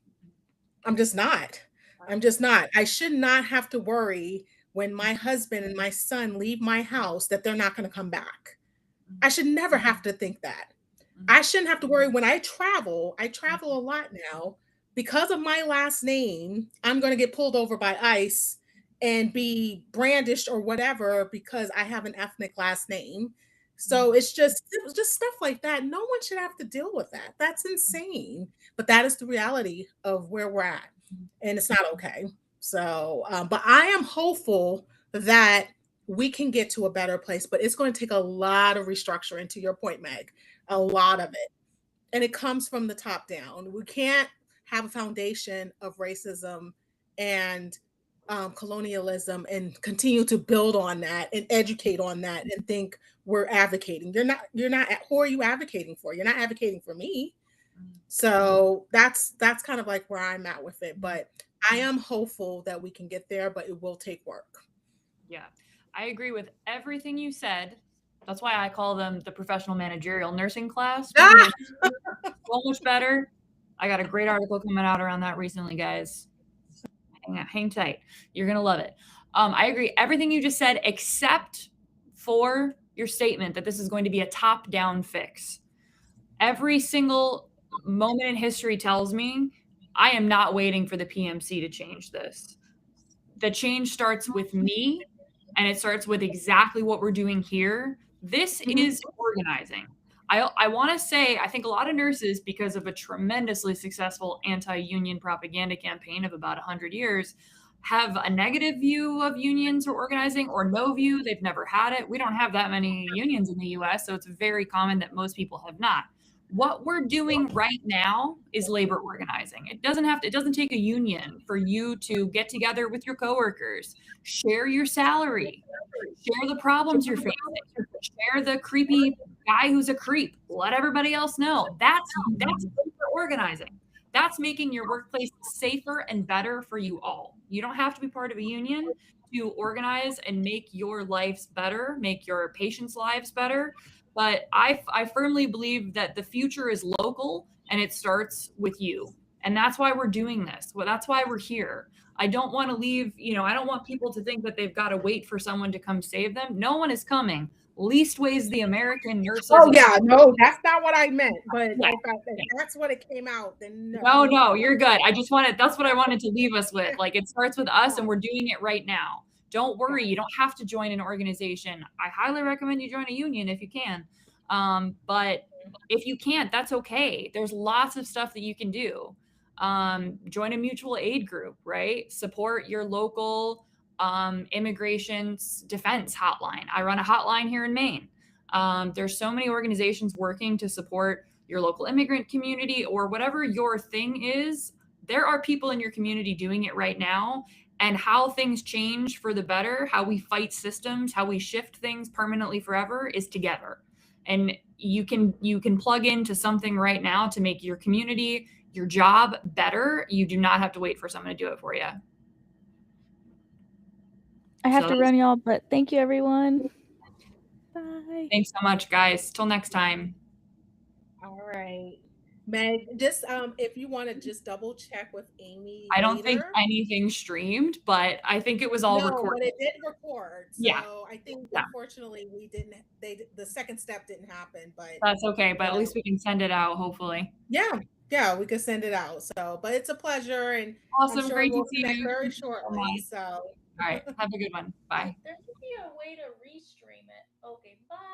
I'm just not. I should not have to worry when my husband and my son leave my house that they're not going to come back. I should never have to think that. I shouldn't have to worry when I travel a lot now. Because of my last name, I'm going to get pulled over by ICE and be brandished or whatever because I have an ethnic last name. So it was just stuff like that. No one should have to deal with that. That's insane. But that is the reality of where we're at. And it's not okay. So, but I am hopeful that we can get to a better place, but it's going to take a lot of restructuring, to your point, Meg, a lot of it. And it comes from the top down. We can't have a foundation of racism and colonialism and continue to build on that and educate on that and think we're advocating. You're not, who are you advocating for? You're not advocating for me. So that's kind of like where I'm at with it. But I am hopeful that we can get there, but it will take work. Yeah, I agree with everything you said. That's why I call them the professional managerial nursing class. So much better. I got a great article coming out around that recently, guys. Hang tight. You're going to love it. I agree. Everything you just said, except for your statement that this is going to be a top-down fix. Every single moment in history tells me I am not waiting for the PMC to change this. The change starts with me, and it starts with exactly what we're doing here. This is organizing. I want to say, I think a lot of nurses, because of a tremendously successful anti-union propaganda campaign of about 100 years, have a negative view of unions or organizing, or no view. They've never had it. We don't have that many unions in the US, so it's very common that most people have not. What we're doing right now is labor organizing. It doesn't take a union for you to get together with your coworkers, share your salary, share the problems you're facing, share the creepy guy who's a creep, let everybody else know. That's labor organizing. That's making your workplace safer and better for you all. You don't have to be part of a union to organize and make your lives better, make your patients' lives better. But I firmly believe that the future is local and it starts with you. And that's why we're doing this. Well, that's why we're here. I don't want to leave, I don't want people to think that they've got to wait for someone to come save them. No one is coming. Leastways the American Nurses. Oh yeah, no, that's not what I meant. But if that's what it came out, then no. No, you're good. That's what I wanted to leave us with. Like, it starts with us and we're doing it right now. Don't worry. You don't have to join an organization. I highly recommend you join a union if you can. But if you can't, that's okay. There's lots of stuff that you can do. Join a mutual aid group, right? Support your local immigration defense hotline. I run a hotline here in Maine. There's so many organizations working to support your local immigrant community or whatever your thing is. There are people in your community doing it right now. And how things change for the better, how we fight systems, how we shift things permanently forever is together. And you can plug into something right now to make your community, your job better. You do not have to wait for someone to do it for you. I have to run, y'all, but thank you, everyone. Bye. Thanks so much, guys. Till next time. All right. Meg, just if you want to just double check with Amie. I don't think anything streamed, but I think it was all recorded. But it did record. So yeah. I think unfortunately the second step didn't happen, but that's okay. But at least we can send it out, hopefully. Yeah, we can send it out. So, but it's a pleasure and awesome. I'm sure Great we'll to see you very shortly. So all right, have a good one. Bye. There should be a way to restream it. Okay, bye.